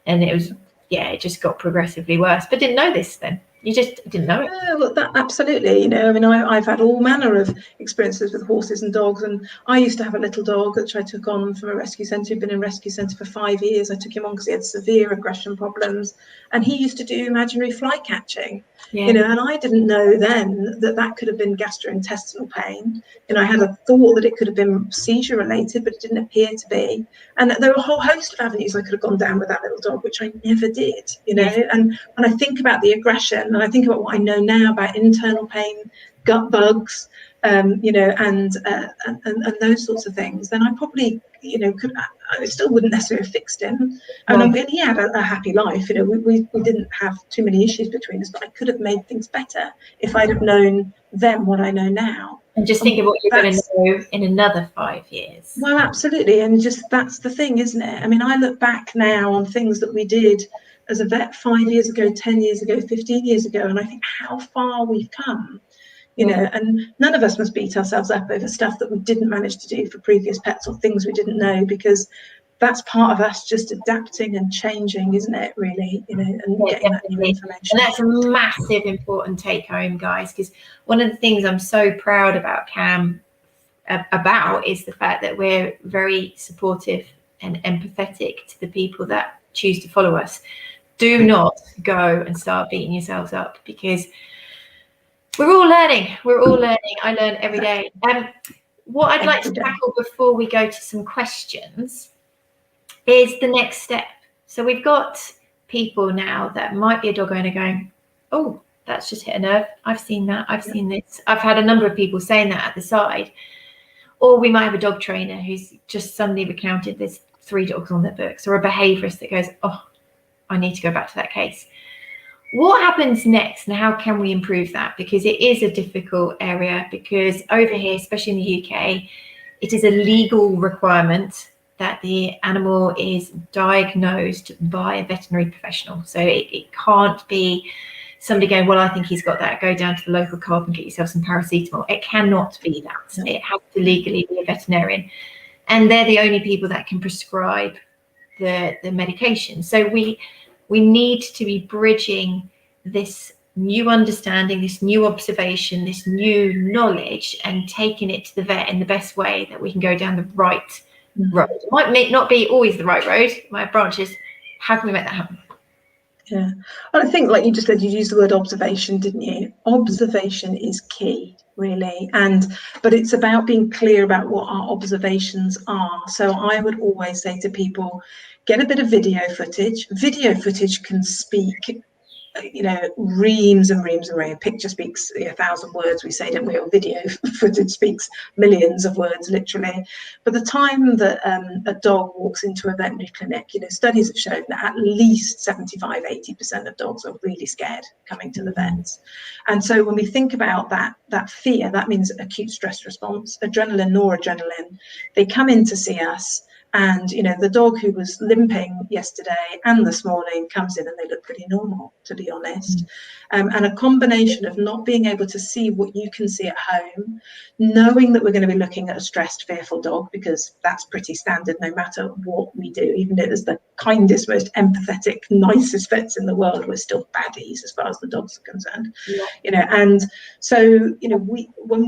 and it was, yeah, it just got progressively worse. But didn't know this then. You just didn't know it. Well, that absolutely, you know, I mean, I've had all manner of experiences with horses and dogs, and I used to have a little dog which I took on from a rescue centre. He'd been in a rescue centre for 5 years. I took him on because he had severe aggression problems, and he used to do imaginary fly catching. Yeah. You know, and I didn't know then that that could have been gastrointestinal pain. You know, I had a thought that it could have been seizure related, but it didn't appear to be. And there were a whole host of avenues I could have gone down with that little dog, which I never did, you know. Yes. And when I think about the aggression, and I think about what I know now about internal pain, gut bugs, you know, and those sorts of things, then I probably, you know, I still wouldn't necessarily have fixed him. I mean, he had a happy life, you know, we didn't have too many issues between us, but I could have made things better if I'd have known then what I know now. And just think of what you're going to know in another 5 years. Well, absolutely. And just that's the thing, isn't it? I mean, I look back now on things that we did as a vet 5 years ago, 10 years ago, 15 years ago, and I think how far we've come, you know, and none of us must beat ourselves up over stuff that we didn't manage to do for previous pets or things we didn't know, because that's part of us just adapting and changing, isn't it, really, you know, and getting that new information. And that's a massive important take home, guys, because one of the things I'm so proud about Cam is the fact that we're very supportive and empathetic to the people that choose to follow us. Do not go and start beating yourselves up, because we're all learning. I learn every day. What I'd like to tackle before we go to some questions is the next step. So we've got people now that might be a dog owner going, oh, that's just hit a nerve. I've seen that. I've seen this. I've had a number of people saying that at the side. Or we might have a dog trainer who's just suddenly recounted there's 3 dogs on their books, or a behaviourist that goes, oh, I need to go back to that case. What happens next, and how can we improve that? Because it is a difficult area, because over here, especially in the UK, it is a legal requirement that the animal is diagnosed by a veterinary professional. So it can't be somebody going, well, I think he's got that, go down to the local co-op and get yourself some paracetamol. It cannot be that. It has to legally be a veterinarian. And they're the only people that can prescribe the medication. So we need to be bridging this new understanding, this new observation, this new knowledge, and taking it to the vet in the best way that we can go down the right road. It might not be always the right road. My branch is, how can we make that happen? Yeah, well, I think, like you just said, you used the word observation, didn't you? Observation is key, really, but it's about being clear about what our observations are. So I would always say to people, get a bit of video footage. Video footage can speak, you know, reams and reams and reams. A picture speaks 1,000 words, we say, don't we? Or video footage speaks millions of words, literally. But the time that a dog walks into a veterinary clinic, you know, studies have shown that at least 75–80% of dogs are really scared coming to the vets. And so when we think about that fear, that means acute stress response, adrenaline, noradrenaline. They come in to see us. And, you know, the dog who was limping yesterday and this morning comes in and they look pretty normal, to be honest. And a combination of not being able to see what you can see at home, knowing that we're going to be looking at a stressed, fearful dog, because that's pretty standard no matter what we do. Even if it's the kindest, most empathetic, nicest vets in the world, we're still baddies as far as the dogs are concerned. Yeah. You know, and so, you know,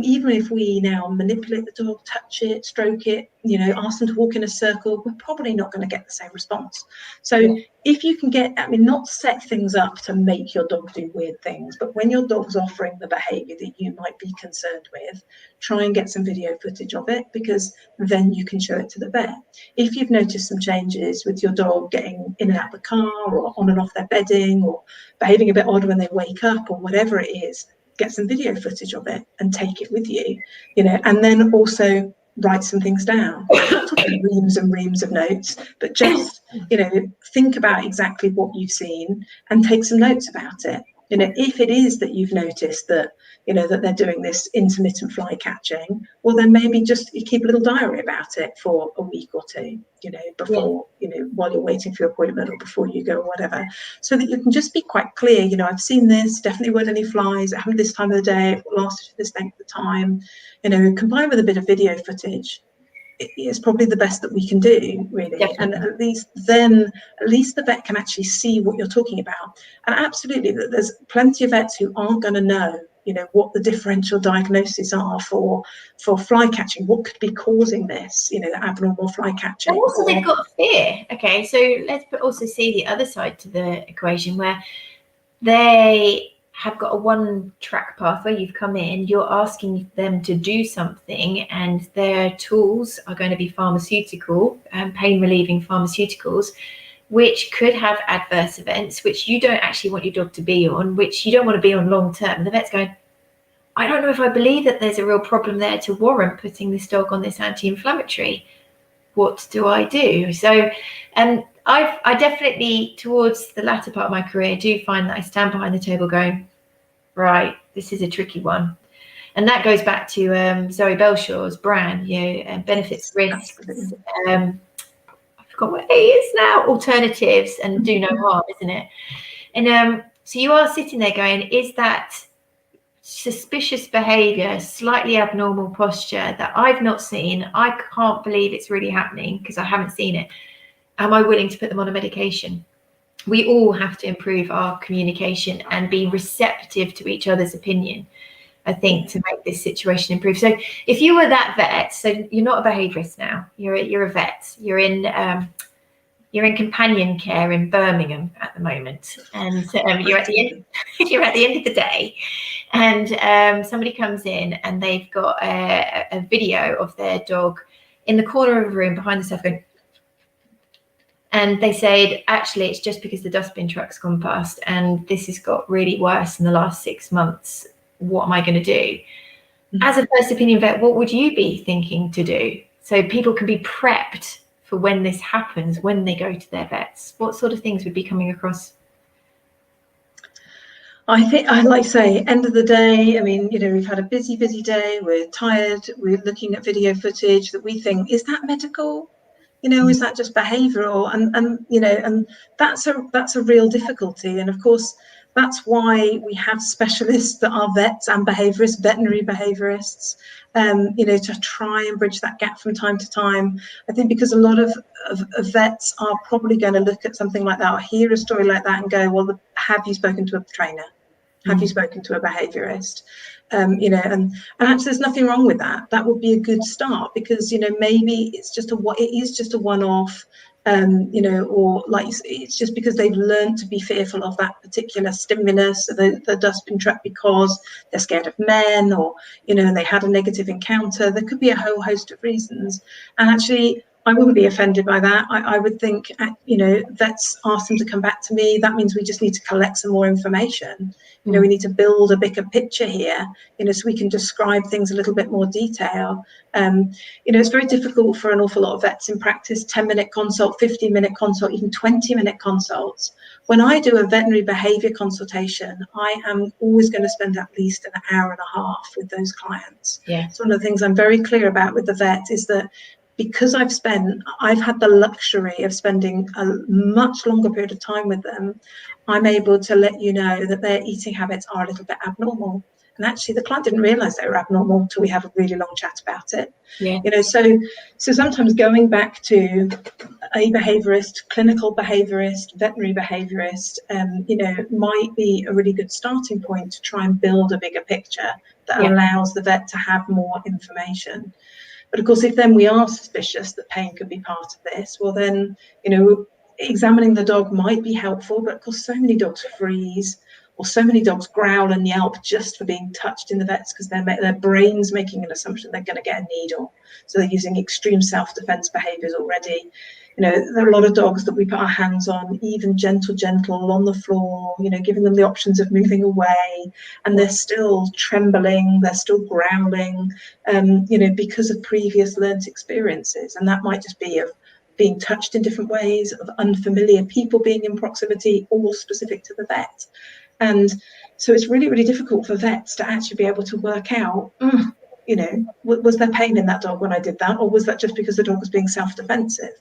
even if we now manipulate the dog, touch it, stroke it, you know, ask them to walk in a circle, we're probably not going to get the same response. So if you can not set things up to make your dog do weird things, but when your dog's offering the behaviour that you might be concerned with, try and get some video footage of it, because then you can show it to the vet. If you've noticed some changes with your dog getting in and out of the car, or on and off their bedding, or behaving a bit odd when they wake up, or whatever it is, get some video footage of it and take it with you, you know, and then also write some things down. Not talking reams and reams of notes, but just, you know, think about exactly what you've seen and take some notes about it. You know, if it is that you've noticed that, that they're doing this intermittent fly catching, well, then maybe just you keep a little diary about it for a week or two, before, while you're waiting for your appointment or before you go or whatever, so that you can just be quite clear, I've seen this, definitely weren't any flies, it happened this time of the day, it lasted for this length of time, combined with a bit of video footage. It's probably the best that we can do, really. Definitely. And at least the vet can actually see what you're talking about. And absolutely, there's plenty of vets who aren't going to know, what the differential diagnoses are for fly catching, what could be causing this, abnormal fly catching. And also they've got fear. Okay, so let's also see the other side to the equation, where they have got a one-track path where you've come in, you're asking them to do something, and their tools are going to be pharmaceutical and pain-relieving pharmaceuticals, which could have adverse events, which you don't actually want your dog to be on, which you don't want to be on long-term. And the vet's going, I don't know if I believe that there's a real problem there to warrant putting this dog on this anti-inflammatory. What do I do? So, I definitely, towards the latter part of my career, do find that I stand behind the table going, right, this is a tricky one. And that goes back to Zoe Belshaw's brand, benefits, risks. I forgot what it is now, alternatives and do no harm, isn't it? And so you are sitting there going, is that suspicious behavior, slightly abnormal posture that I've not seen, I can't believe it's really happening because I haven't seen it, am I willing to put them on a medication? We all have to improve our communication and be receptive to each other's opinion, I think, to make this situation improve. So if you were that vet, so you're not a behaviourist now, you're a vet, you're in companion care in Birmingham at the moment, and you're at the end of the day, and somebody comes in and they've got a video of their dog in the corner of a room behind the sofa going, and they said, actually, it's just because the dustbin truck's gone past and this has got really worse in the last 6 months. What am I going to do? As a first opinion vet, what would you be thinking to do? So people can be prepped for when this happens, when they go to their vets. What sort of things would be coming across? I think, I like to say, end of the day, I mean, we've had a busy day, we're tired, we're looking at video footage that we think, is that medical? Is that just behavioural? And that's a real difficulty. And of course, that's why we have specialists that are vets and behaviourists, veterinary behaviourists, to try and bridge that gap from time to time. I think because a lot of vets are probably going to look at something like that or hear a story like that and go, well, have you spoken to a trainer? Have you spoken to a behaviourist? And actually there's nothing wrong with that. That would be a good start, because maybe it is just a one-off, or like it's just because they've learned to be fearful of that particular stimulus, the dustbin truck, because they're scared of men, or and they had a negative encounter. There could be a whole host of reasons, and actually I wouldn't be offended by that. I would think, vets ask them to come back to me. That means we just need to collect some more information. We need to build a bigger picture here, so we can describe things a little bit more detail. It's very difficult for an awful lot of vets in practice, 10-minute consult, 15-minute consult, even 20-minute consults. When I do a veterinary behaviour consultation, I am always going to spend at least an hour and a half with those clients. Yeah. So one of the things I'm very clear about with the vet is that, because I've had the luxury of spending a much longer period of time with them, I'm able to let you know that their eating habits are a little bit abnormal. And actually the client didn't realise they were abnormal until we have a really long chat about it. Yeah. So sometimes going back to a behaviourist, clinical behaviourist, veterinary behaviourist, might be a really good starting point to try and build a bigger picture that allows the vet to have more information. But of course, if then we are suspicious that pain could be part of this, well then, examining the dog might be helpful. But of course, so many dogs freeze, or so many dogs growl and yelp just for being touched in the vets, because their brain's making an assumption they're going to get a needle. So they're using extreme self-defense behaviours already. There are a lot of dogs that we put our hands on, even gentle on the floor, giving them the options of moving away, and they're still trembling, they're still growling, because of previous learnt experiences. And that might just be of being touched in different ways, of unfamiliar people being in proximity, all specific to the vet. And So it's really, really difficult for vets to actually be able to work out, you know, was there pain in that dog when I did that, or was that just because the dog was being self-defensive?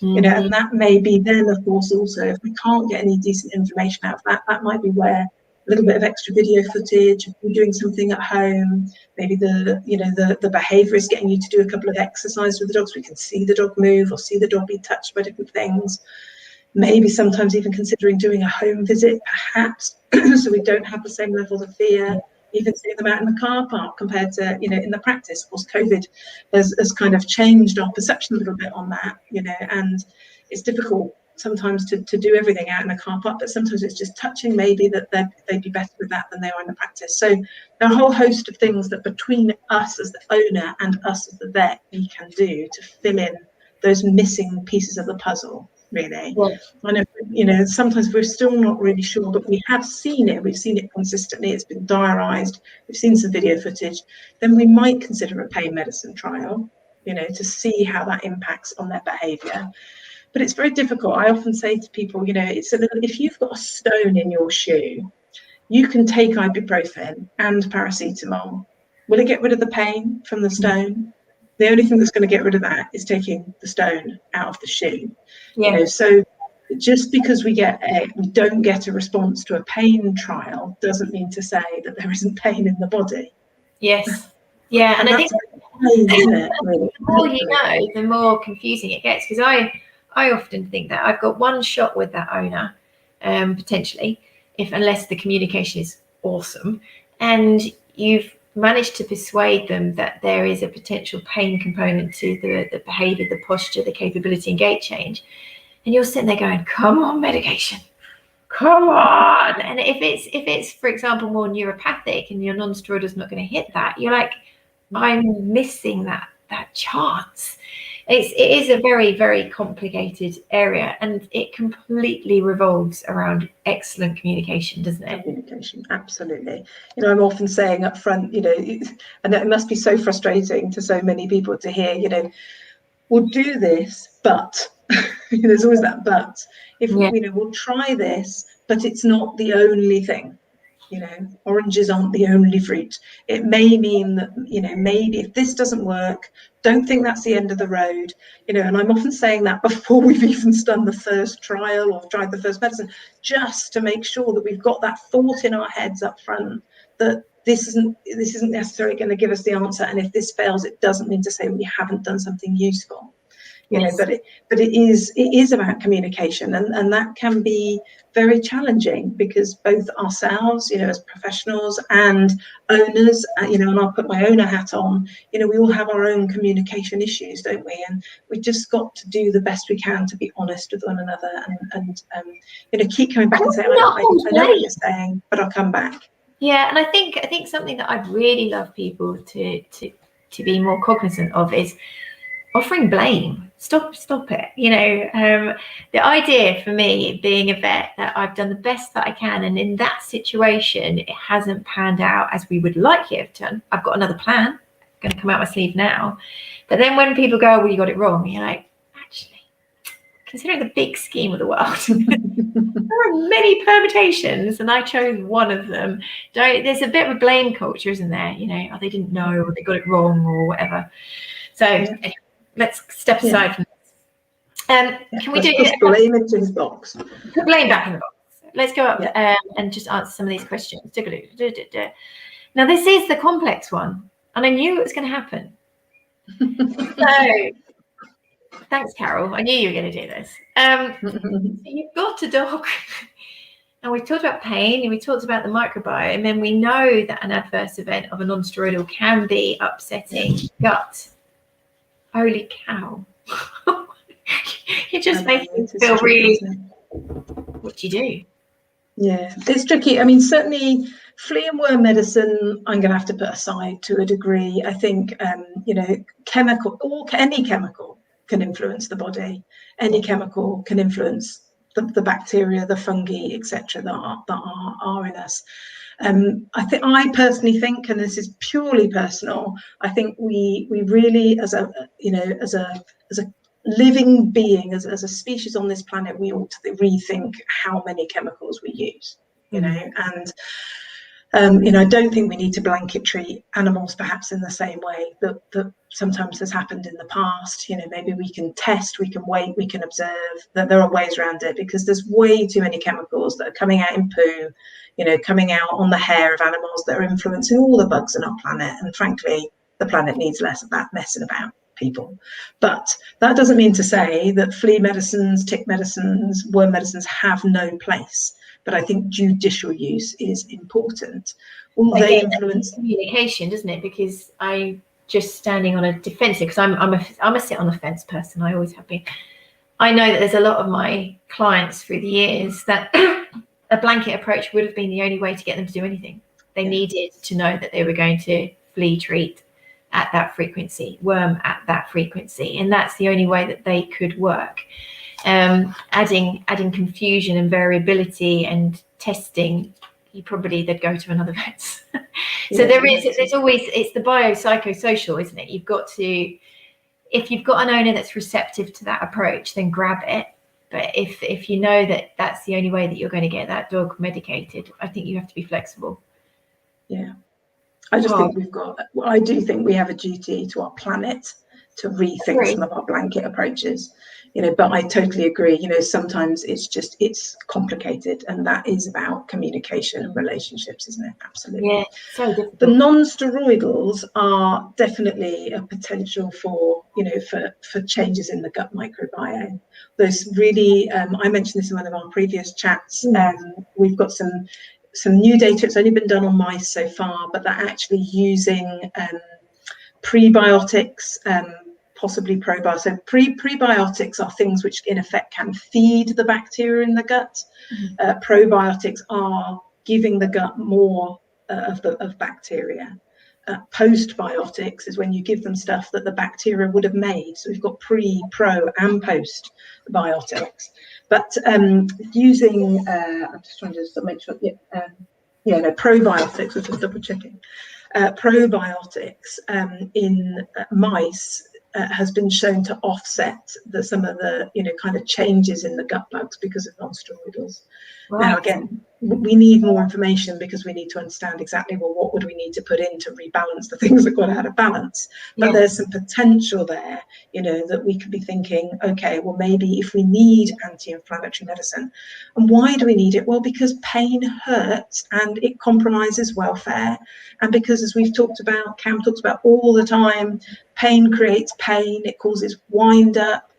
You know, and that may be then, of course, also, if we can't get any decent information out of that, that might be where a little bit of extra video footage, if you're doing something at home, maybe the behaviourist getting you to do a couple of exercises with the dogs, we can see the dog move or see the dog be touched by different things. Maybe sometimes even considering doing a home visit, perhaps, so we don't have the same levels of fear, even seeing them out in the car park compared to, you know, in the practice. Of course, COVID has kind of changed our perception a little bit on that, you know, and it's difficult sometimes to do everything out in a car park, but sometimes it's just touching maybe that they'd be better with that than they are in the practice. So there are a whole host of things that between us as the owner and us as the vet, we can do to fill in those missing pieces of the puzzle, really. And you know, sometimes we're still not really sure, but we have seen it. We've seen it consistently. It's been diarised. We've seen some video footage. Then we might consider a pain medicine trial, you know, to see how that impacts on their behaviour. But it's very difficult. I often say to people, you know, it's a little, if you've got a stone in your shoe, you can take ibuprofen and paracetamol. Will it get rid of the pain from the stone? The only thing that's going to get rid of that is taking the stone out of the shoe. You know, so just because we don't get a response to a pain trial doesn't mean to say that there isn't pain in the body. Yes. Yeah, and I think isn't it, really? The more you know, the more confusing it gets, because I often think that I've got one shot with that owner, potentially, unless the communication is awesome, and you've managed to persuade them that there is a potential pain component to the behaviour, the posture, the capability and gait change, and you're sitting there going, come on, medication, come on. And if it's for example more neuropathic and your non-steroidal is not going to hit that, you're like, I'm missing that chance. It is a very, very complicated area, and it completely revolves around excellent communication, doesn't it? Communication, absolutely. You know, I'm often saying up front, you know, and it must be so frustrating to so many people to hear, you know, we'll do this, but there's always that but. If you know, we'll try this, but it's not the only thing. You know, oranges aren't the only fruit. It may mean that, you know, maybe if this doesn't work, don't think that's the end of the road. You know, and I'm often saying that before we've even done the first trial or tried the first medicine, just to make sure that we've got that thought in our heads up front that this isn't necessarily going to give us the answer. And if this fails, it doesn't mean to say we haven't done something useful. You know, but it is about communication, and that can be very challenging because both ourselves, you know, as professionals and owners, you know, and I'll put my owner hat on, you know, we all have our own communication issues, don't we? And we just got to do the best we can to be honest with one another and you know, keep coming back and say, I know what you're saying, but I'll come back. Yeah, and I think something that I'd really love people to be more cognizant of is offering blame. Stop it. You know, the idea for me being a vet that I've done the best that I can, and in that situation it hasn't panned out as we would like it to. I've got another plan going to come out my sleeve now. But then when people go, well, you got it wrong, you're like, actually, considering the big scheme of the world, there are many permutations and I chose one of them. There's a bit of a blame culture, isn't there? You know, they didn't know, or they got it wrong, or whatever. So anyway, let's step aside from this. Can we do blame into his box? Put blame back in the box. Let's go up and just answer some of these questions. Now, this is the complex one, and I knew it was going to happen. So, thanks, Carol. I knew you were going to do this. So you've got a dog, and we've talked about pain, and we talked about the microbiome, and then we know that an adverse event of a non-steroidal can be upsetting gut. Holy cow. It just makes me feel really, what do you do? Yeah, it's tricky. I mean, certainly flea and worm medicine, I'm going to have to put aside to a degree. I think, you know, any chemical can influence the body. Any chemical can influence the bacteria, the fungi, etc. that are in us. I personally think, and this is purely personal, I think we really, as a living being, as a species on this planet, we ought to rethink how many chemicals we use, you know, and I don't think we need to blanket treat animals perhaps in the same way that sometimes has happened in the past. Maybe we can test, we can wait, we can observe. That there are ways around it, because there's way too many chemicals that are coming out in poo, coming out on the hair of animals that are influencing all the bugs on our planet. And frankly, the planet needs less of that messing about people. But that doesn't mean to say that flea medicines, tick medicines, worm medicines have no place. But I think judicial use is important. Will they influence communication, doesn't it? Because I just standing on a defensive, because I'm a sit on the fence person. I always have been. I know that there's a lot of my clients through the years that a blanket approach would have been the only way to get them to do anything. They needed to know that they were going to flea treat at that frequency, worm at that frequency, and that's the only way that they could work. Adding confusion and variability and testing, they'd go to another vet. So there's always, it's the biopsychosocial, isn't it? You've got to, if you've got an owner that's receptive to that approach, then grab it. But if you know that that's the only way that you're going to get that dog medicated, I think you have to be flexible. Yeah. I do think we have a duty to our planet to rethink some of our blanket approaches, but I totally agree. Sometimes it's complicated, and that is about communication and relationships, isn't it? Absolutely. Yeah, so difficult. The non-steroidals are definitely a potential for changes in the gut microbiome. Those really, I mentioned this in one of our previous chats. We've got some new data. It's only been done on mice so far, but they're actually using prebiotics, possibly probiotics. So prebiotics are things which in effect can feed the bacteria in the gut. Probiotics are giving the gut more of bacteria. Postbiotics is when you give them stuff that the bacteria would have made. So we've got pre, pro, and postbiotics. But using, I'm just trying to make sure, probiotics, which is double checking. Probiotics in mice has been shown to offset some of the kind of changes in the gut bugs because of non-steroidals. Right. Now again, we need more information, because we need to understand exactly what would we need to put in to rebalance the things that got out of balance. But there's some potential there, that we could be thinking, okay, well, maybe if we need anti-inflammatory medicine. And why do we need it? Well, because pain hurts and it compromises welfare, and because, as we've talked about, Cam talks about all the time, pain creates pain, it causes wind up,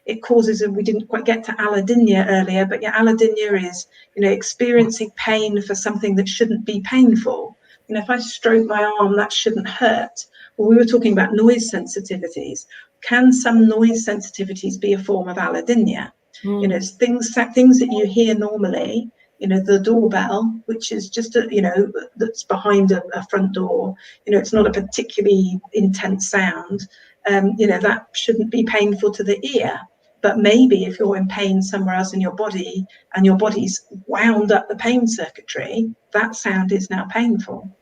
it causes, and we didn't quite get to allodynia earlier, but allodynia is, experiencing pain for something that shouldn't be painful. If I stroke my arm, that shouldn't hurt. Well, we were talking about noise sensitivities. Can some noise sensitivities be a form of allodynia? Things that you hear normally, the doorbell, which is just that's behind a front door, it's not a particularly intense sound, that shouldn't be painful to the ear. But maybe if you're in pain somewhere else in your body and your body's wound up the pain circuitry, that sound is now painful,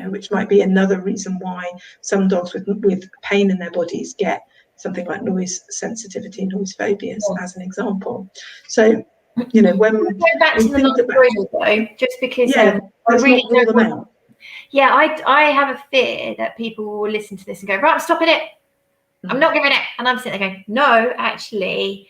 which might be another reason why some dogs with pain in their bodies get something like noise sensitivity, noise phobias, as an example. So, when we go back to the non-steroidal though, just because I really don't want them out. Yeah, I have a fear that people will listen to this and go, right, I'm stopping it. I'm not giving it. And I'm sitting there going, no, actually,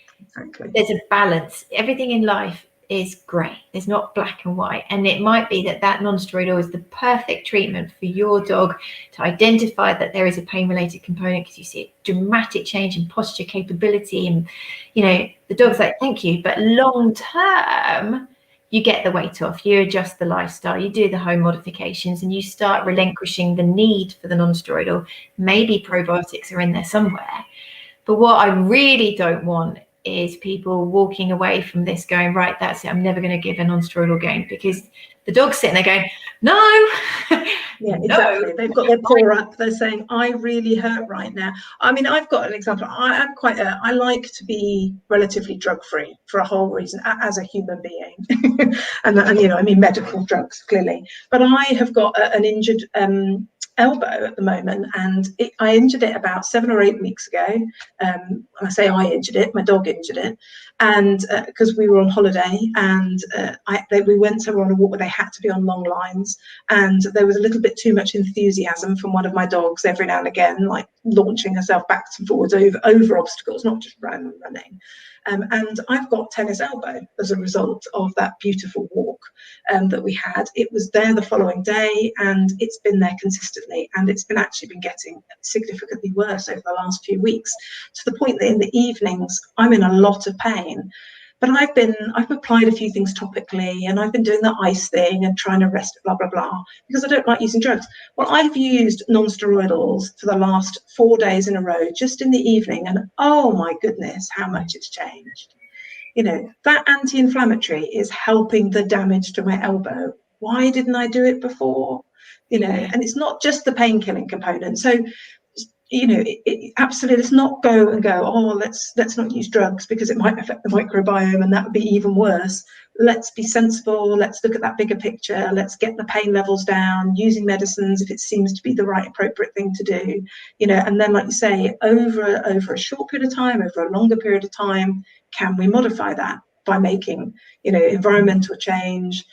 there's a balance. Everything in life is grey. There's not black and white. And it might be that non-steroidal is the perfect treatment for your dog to identify that there is a pain-related component, because you see a dramatic change in posture capability. And, the dog's like, thank you. But long term, you get the weight off, you adjust the lifestyle, you do the home modifications, and you start relinquishing the need for the non-steroidal. Maybe probiotics are in there somewhere. But what I really don't want is people walking away from this going, right, that's it, I'm never going to give a non-steroidal again, because the dog's sitting there going, no. Yeah, exactly. They've got their paw up. They're saying, I really hurt right now. I mean, I've got an example. I like to be relatively drug-free for a whole reason, as a human being. and I mean medical drugs, clearly. But I have got an injured elbow at the moment, and I injured it about 7 or 8 weeks ago. When I say I injured it, my dog injured it, and because we were on holiday, and we went somewhere on a walk where they had to be on long lines, and there was a little bit too much enthusiasm from one of my dogs every now and again, like launching herself backwards and forwards over obstacles, not just running. And I've got tennis elbow as a result of that beautiful walk that we had. It was there the following day, and it's been there consistently, and it's actually been getting significantly worse over the last few weeks, to the point that in the evenings I'm in a lot of pain. But I've applied a few things topically, and I've been doing the ice thing and trying to rest, blah, blah, blah, because I don't like using drugs. Well, I've used non-steroidals for the last 4 days in a row, just in the evening, and oh my goodness, how much it's changed. You know, that anti-inflammatory is helping the damage to my elbow. Why didn't I do it before? You know, and it's not just the pain-killing component. So, you know, absolutely, let's not go, oh, let's not use drugs because it might affect the microbiome and that would be even worse. Let's be sensible. Let's look at that bigger picture. Let's get the pain levels down, using medicines if it seems to be the right appropriate thing to do, you know, and then, like you say, over a short period of time, over a longer period of time, can we modify that by making, you know, environmental change,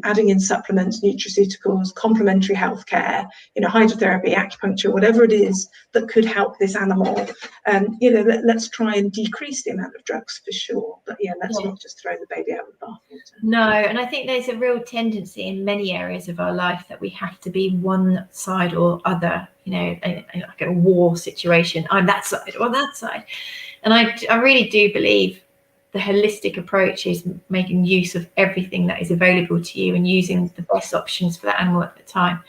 adding in supplements, nutraceuticals, complementary healthcare, you know, hydrotherapy, acupuncture, whatever it is that could help this animal. You know, let's try and decrease the amount of drugs for sure. But yeah, let's not just throw the baby out with the bathwater. No, and I think there's a real tendency in many areas of our life that we have to be one side or other, you know, like a war situation. I'm that side or that side. And I really do believe the holistic approach is making use of everything that is available to you and using the best options for that animal at the time.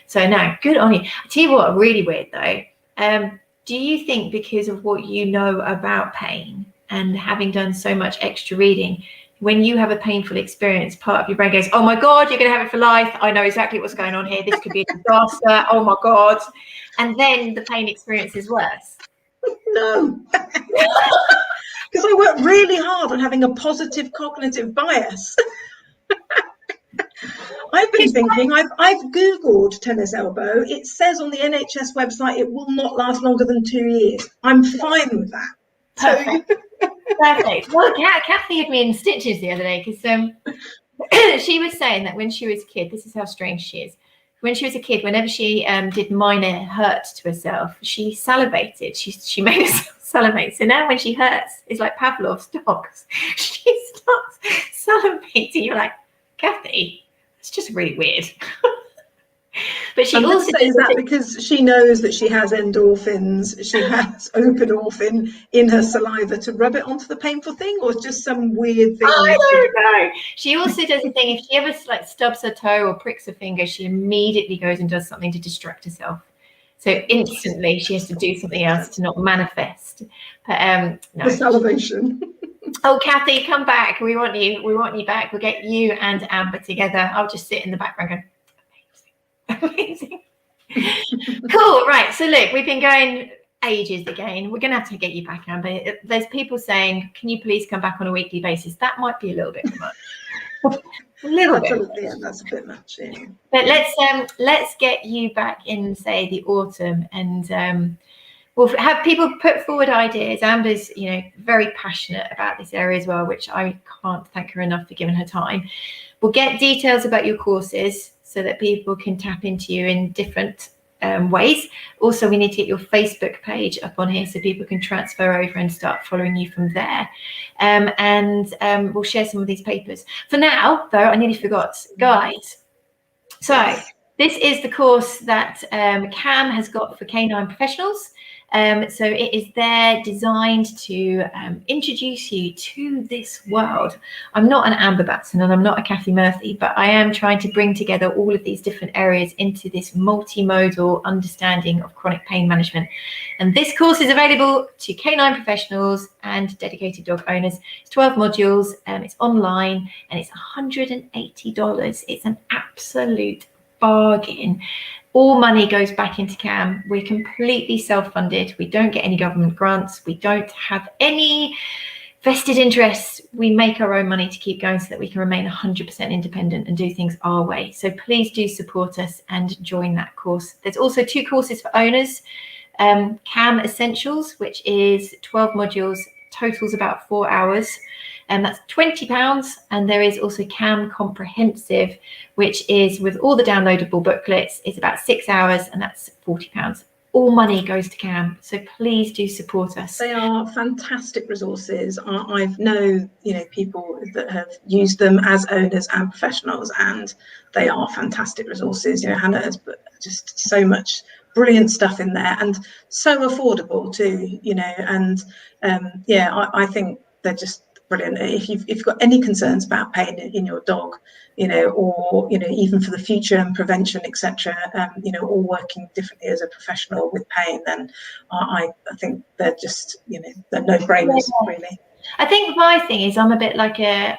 So no, good on you. I tell you what, really weird though. Do you think because of what you know about pain and having done so much extra reading, when you have a painful experience, part of your brain goes, oh my God, you're going to have it for life. I know exactly what's going on here. This could be a disaster. Oh my God. And then the pain experience is worse. No. Because I work really hard on having a positive cognitive bias. I've been thinking, I've Googled tennis elbow. It says on the NHS website it will not last longer than 2 years. I'm fine with that. Perfect. Perfect. Well, Kathy had me in stitches the other day because she was saying that when she was a kid, this is how strange she is. When she was a kid, whenever she did minor hurt to herself, she salivated. She made herself salivate. So now when she hurts, it's like Pavlov's dogs. She starts salivating. You're like, Kathy, it's just really weird. But she also says that because she knows that she has endorphins, she has buprenorphine in her saliva to rub it onto the painful thing, or just some weird thing. I don't know. She also does a thing, if she ever like stubs her toe or pricks her finger, she immediately goes and does something to distract herself. So instantly she has to do something else to not manifest. But no. The salivation. Oh, Kathy, come back. We want you. We want you back. We'll get you and Amber together. I'll just sit in the background going, amazing. Cool. Right. So look, we've been going ages again. We're going to have to get you back, Amber. There's people saying, can you please come back on a weekly basis? That might be a little bit much. A little bit. Yeah, that's a bit much. Yeah. But let's get you back in, say, the autumn, and we'll have people put forward ideas. Amber's, you know, very passionate about this area as well, which I can't thank her enough for giving her time. We'll get details about your courses so that people can tap into you in different ways. Also, we need to get your Facebook page up on here so people can transfer over and start following you from there. And we'll share some of these papers. For now, though, I nearly forgot, guys. So this is the course that Cam has got for canine professionals. So it is there designed to introduce you to this world. I'm not an Amber Batson and I'm not a Kathy Murphy, but I am trying to bring together all of these different areas into this multimodal understanding of chronic pain management. And this course is available to canine professionals and dedicated dog owners. It's 12 modules, it's online, and it's $180. It's an absolute bargain. All money goes back into CAM. We're completely self-funded. We don't get any government grants. We don't have any vested interests, we make our own money to keep going so that we can remain 100% independent and do things our way. So please do support us and join that course. There's also 2 courses for owners. CAM Essentials, which is 12 modules, totals about 4 hours, and that's £20. And there is also CAM Comprehensive, which is with all the downloadable booklets. It's about 6 hours, and that's £40. All money goes to CAM, so please do support us. They are fantastic resources. I've know people that have used them as owners and professionals, and they are fantastic resources. Hannah has put just so much brilliant stuff in there, and so affordable too. And I think they're just brilliant. If you've got any concerns about pain in your dog, or even for the future and prevention, etc., or working differently as a professional with pain, then I think they're just they're no-brainers, really. I think my thing is I'm a bit like a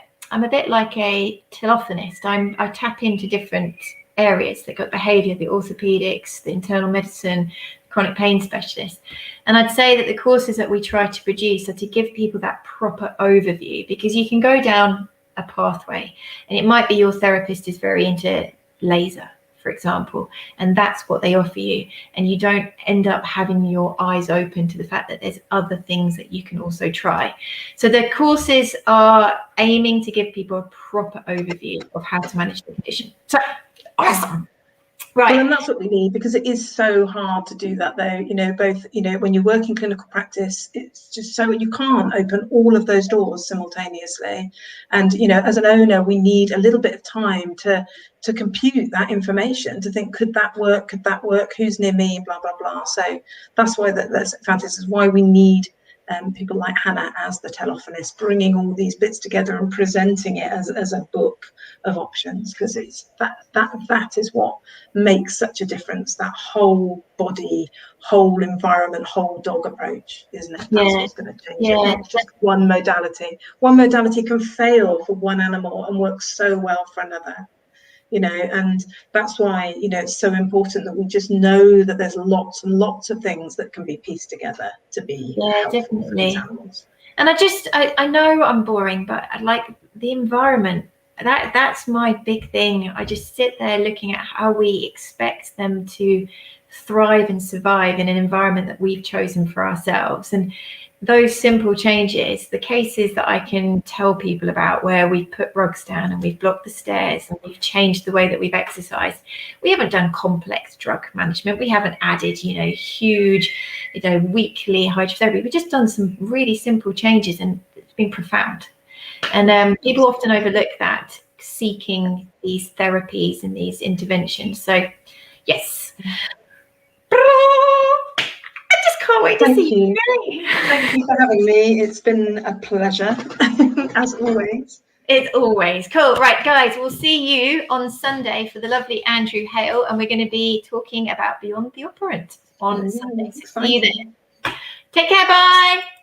telephonist. I tap into different areas. They've got behaviour, the orthopaedics, the internal medicine, chronic pain specialist. And I'd say that the courses that we try to produce are to give people that proper overview, because you can go down a pathway and it might be your therapist is very into laser, for example, and that's what they offer you, and you don't end up having your eyes open to the fact that there's other things that you can also try. So the courses are aiming to give people a proper overview of how to manage the condition. So awesome. Right. Well, and that's what we need, because it is so hard to do that, though. Both, when you work in clinical practice, it's just so you can't open all of those doors simultaneously. And, as an owner, we need a little bit of time to compute that information, to think, could that work? Could that work? Who's near me? Blah, blah, blah. So that's why that's fantastic. Is why we need people like Hannah as the telephonist, bringing all these bits together and presenting it as a book of options, because it's that is what makes such a difference. That whole body, whole environment, whole dog approach, isn't it? That's what's going to change it, not just one modality. One modality can fail for one animal and work so well for another. And that's why it's so important that we just know that there's lots and lots of things that can be pieced together to be helpful for these animals. And I know I'm boring, but I like the environment. That's my big thing. I just sit there looking at how we expect them to thrive and survive in an environment that we've chosen for ourselves. And those simple changes, the cases that I can tell people about where we've put rugs down and we've blocked the stairs and we've changed the way that we've exercised. We haven't done complex drug management. We haven't added, huge, weekly hydrotherapy. We've just done some really simple changes, and it's been profound. And people often overlook that, seeking these therapies and these interventions. So, yes. Can't wait to see you. Thank you for having me. It's been a pleasure, as always. It's always cool. Right, guys, we'll see you on Sunday for the lovely Andrew Hale, and we're going to be talking about Beyond the Operant on Sunday. So see you then. Take care. Bye.